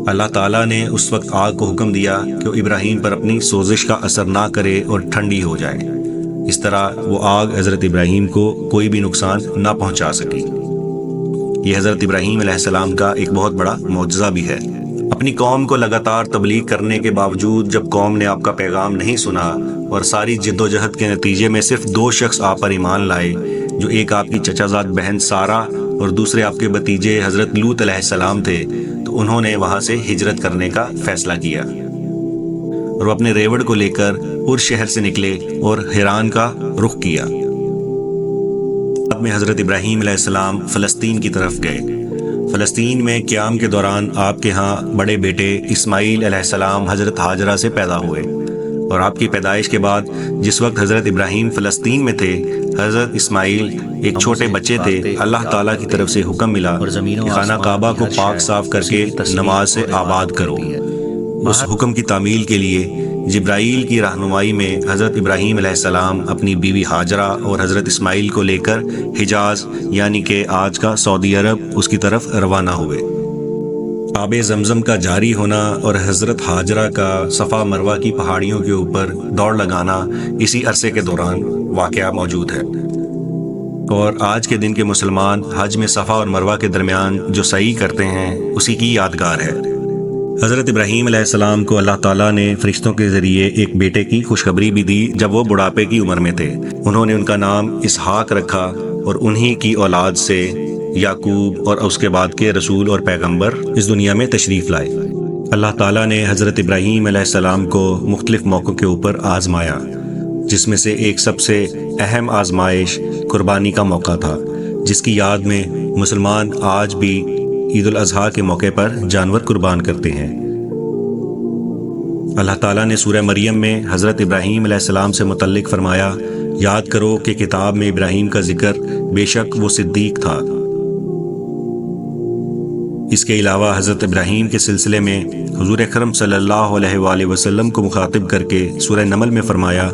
اللہ تعالیٰ نے اس وقت آگ کو حکم دیا کہ وہ ابراہیم پر اپنی سوزش کا اثر نہ کرے اور ٹھنڈی ہو جائے۔ اس طرح وہ آگ حضرت ابراہیم کو کوئی بھی نقصان نہ پہنچا سکی۔ یہ حضرت ابراہیم علیہ السلام کا ایک بہت بڑا معجزہ بھی ہے۔ اپنی قوم کو لگاتار تبلیغ کرنے کے باوجود جب قوم نے آپ کا پیغام نہیں سنا اور ساری جد و جہد کے نتیجے میں صرف 2 شخص آپ پر ایمان لائے، جو ایک آپ کی چچا زاد بہن سارہ اور دوسرے آپ کے بھتیجے حضرت لوط علیہ السلام تھے، تو انہوں نے وہاں سے ہجرت کرنے کا فیصلہ کیا اور وہ اپنے ریوڑ کو لے کر اور شہر سے نکلے اور حران کا رخ کیا۔ بعد میں حضرت ابراہیم علیہ السلام فلسطین کی طرف گئے۔ فلسطین میں قیام کے دوران آپ کے ہاں بڑے بیٹے اسماعیل علیہ السلام حضرت ہاجرہ سے پیدا ہوئے، اور آپ کی پیدائش کے بعد جس وقت حضرت ابراہیم فلسطین میں تھے، حضرت اسماعیل ایک چھوٹے بچے تھے۔ اللہ تعالیٰ کی طرف سے حکم ملا کہ خانہ کعبہ کو پاک صاف کر کے نماز سے آباد کرو۔ اس حکم کی تعمیل کے لیے جبرائیل کی رہنمائی میں حضرت ابراہیم علیہ السلام اپنی بیوی ہاجرہ اور حضرت اسماعیل کو لے کر حجاز یعنی کہ آج کا سعودی عرب اس کی طرف روانہ ہوئے۔ آب زمزم کا جاری ہونا اور حضرت ہاجرہ کا صفا مروہ کی پہاڑیوں کے اوپر دوڑ لگانا اسی عرصے کے دوران واقعہ موجود ہے، اور آج کے دن کے مسلمان حج میں صفا اور مروہ کے درمیان جو سعی کرتے ہیں اسی کی یادگار ہے۔ حضرت ابراہیم علیہ السلام کو اللہ تعالیٰ نے فرشتوں کے ذریعے ایک بیٹے کی خوشخبری بھی دی جب وہ بڑھاپے کی عمر میں تھے۔ انہوں نے ان کا نام اسحاق رکھا، اور انہی کی اولاد سے یعقوب اور اس کے بعد کے رسول اور پیغمبر اس دنیا میں تشریف لائے۔ اللہ تعالیٰ نے حضرت ابراہیم علیہ السلام کو مختلف موقعوں کے اوپر آزمایا، جس میں سے ایک سب سے اہم آزمائش قربانی کا موقع تھا، جس کی یاد میں مسلمان آج بھی عید الاضحیٰ کے موقع پر جانور قربان کرتے ہیں۔ اللہ تعالیٰ نے سورہ مریم میں حضرت ابراہیم علیہ السلام سے متعلق فرمایا، یاد کرو کہ کتاب میں ابراہیم کا ذکر، بے شک وہ صدیق تھا۔ اس کے علاوہ حضرت ابراہیم کے سلسلے میں حضور اکرم صلی اللہ علیہ وآلہ وسلم کو مخاطب کر کے سورہ نمل میں فرمایا،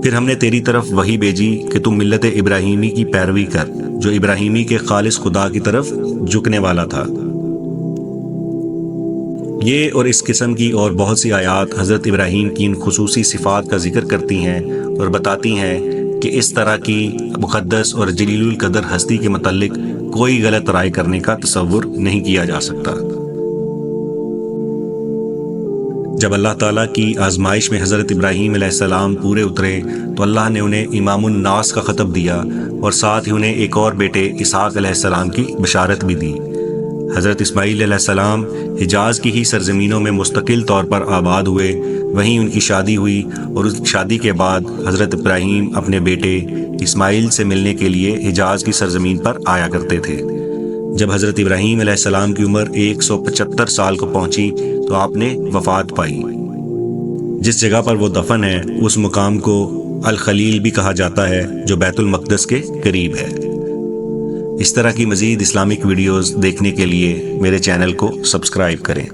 پھر ہم نے تیری طرف وحی بھیجی کہ تم ملت ابراہیمی کی پیروی کر، جو ابراہیمی کے خالص خدا کی طرف جھکنے والا تھا۔ یہ اور اس قسم کی اور بہت سی آیات حضرت ابراہیم کی ان خصوصی صفات کا ذکر کرتی ہیں اور بتاتی ہیں کہ اس طرح کی مقدس اور جلیل القدر ہستی کے متعلق کوئی غلط رائے کرنے کا تصور نہیں کیا جا سکتا۔ جب اللہ تعالیٰ کی آزمائش میں حضرت ابراہیم علیہ السلام پورے اترے تو اللہ نے انہیں امام الناس کا خطب دیا، اور ساتھ ہی انہیں ایک اور بیٹے اسحاق علیہ السلام کی بشارت بھی دی۔ حضرت اسماعیل علیہ السلام حجاز کی ہی سرزمینوں میں مستقل طور پر آباد ہوئے، وہیں ان کی شادی ہوئی، اور اس شادی کے بعد حضرت ابراہیم اپنے بیٹے اسماعیل سے ملنے کے لیے حجاز کی سرزمین پر آیا کرتے تھے۔ جب حضرت ابراہیم علیہ السلام کی عمر 175 سال کو پہنچی تو آپ نے وفات پائی۔ جس جگہ پر وہ دفن ہے اس مقام کو الخلیل بھی کہا جاتا ہے، جو بیت المقدس کے قریب ہے۔ اس طرح کی مزید اسلامک ویڈیوز دیکھنے کے لیے میرے چینل کو سبسکرائب کریں۔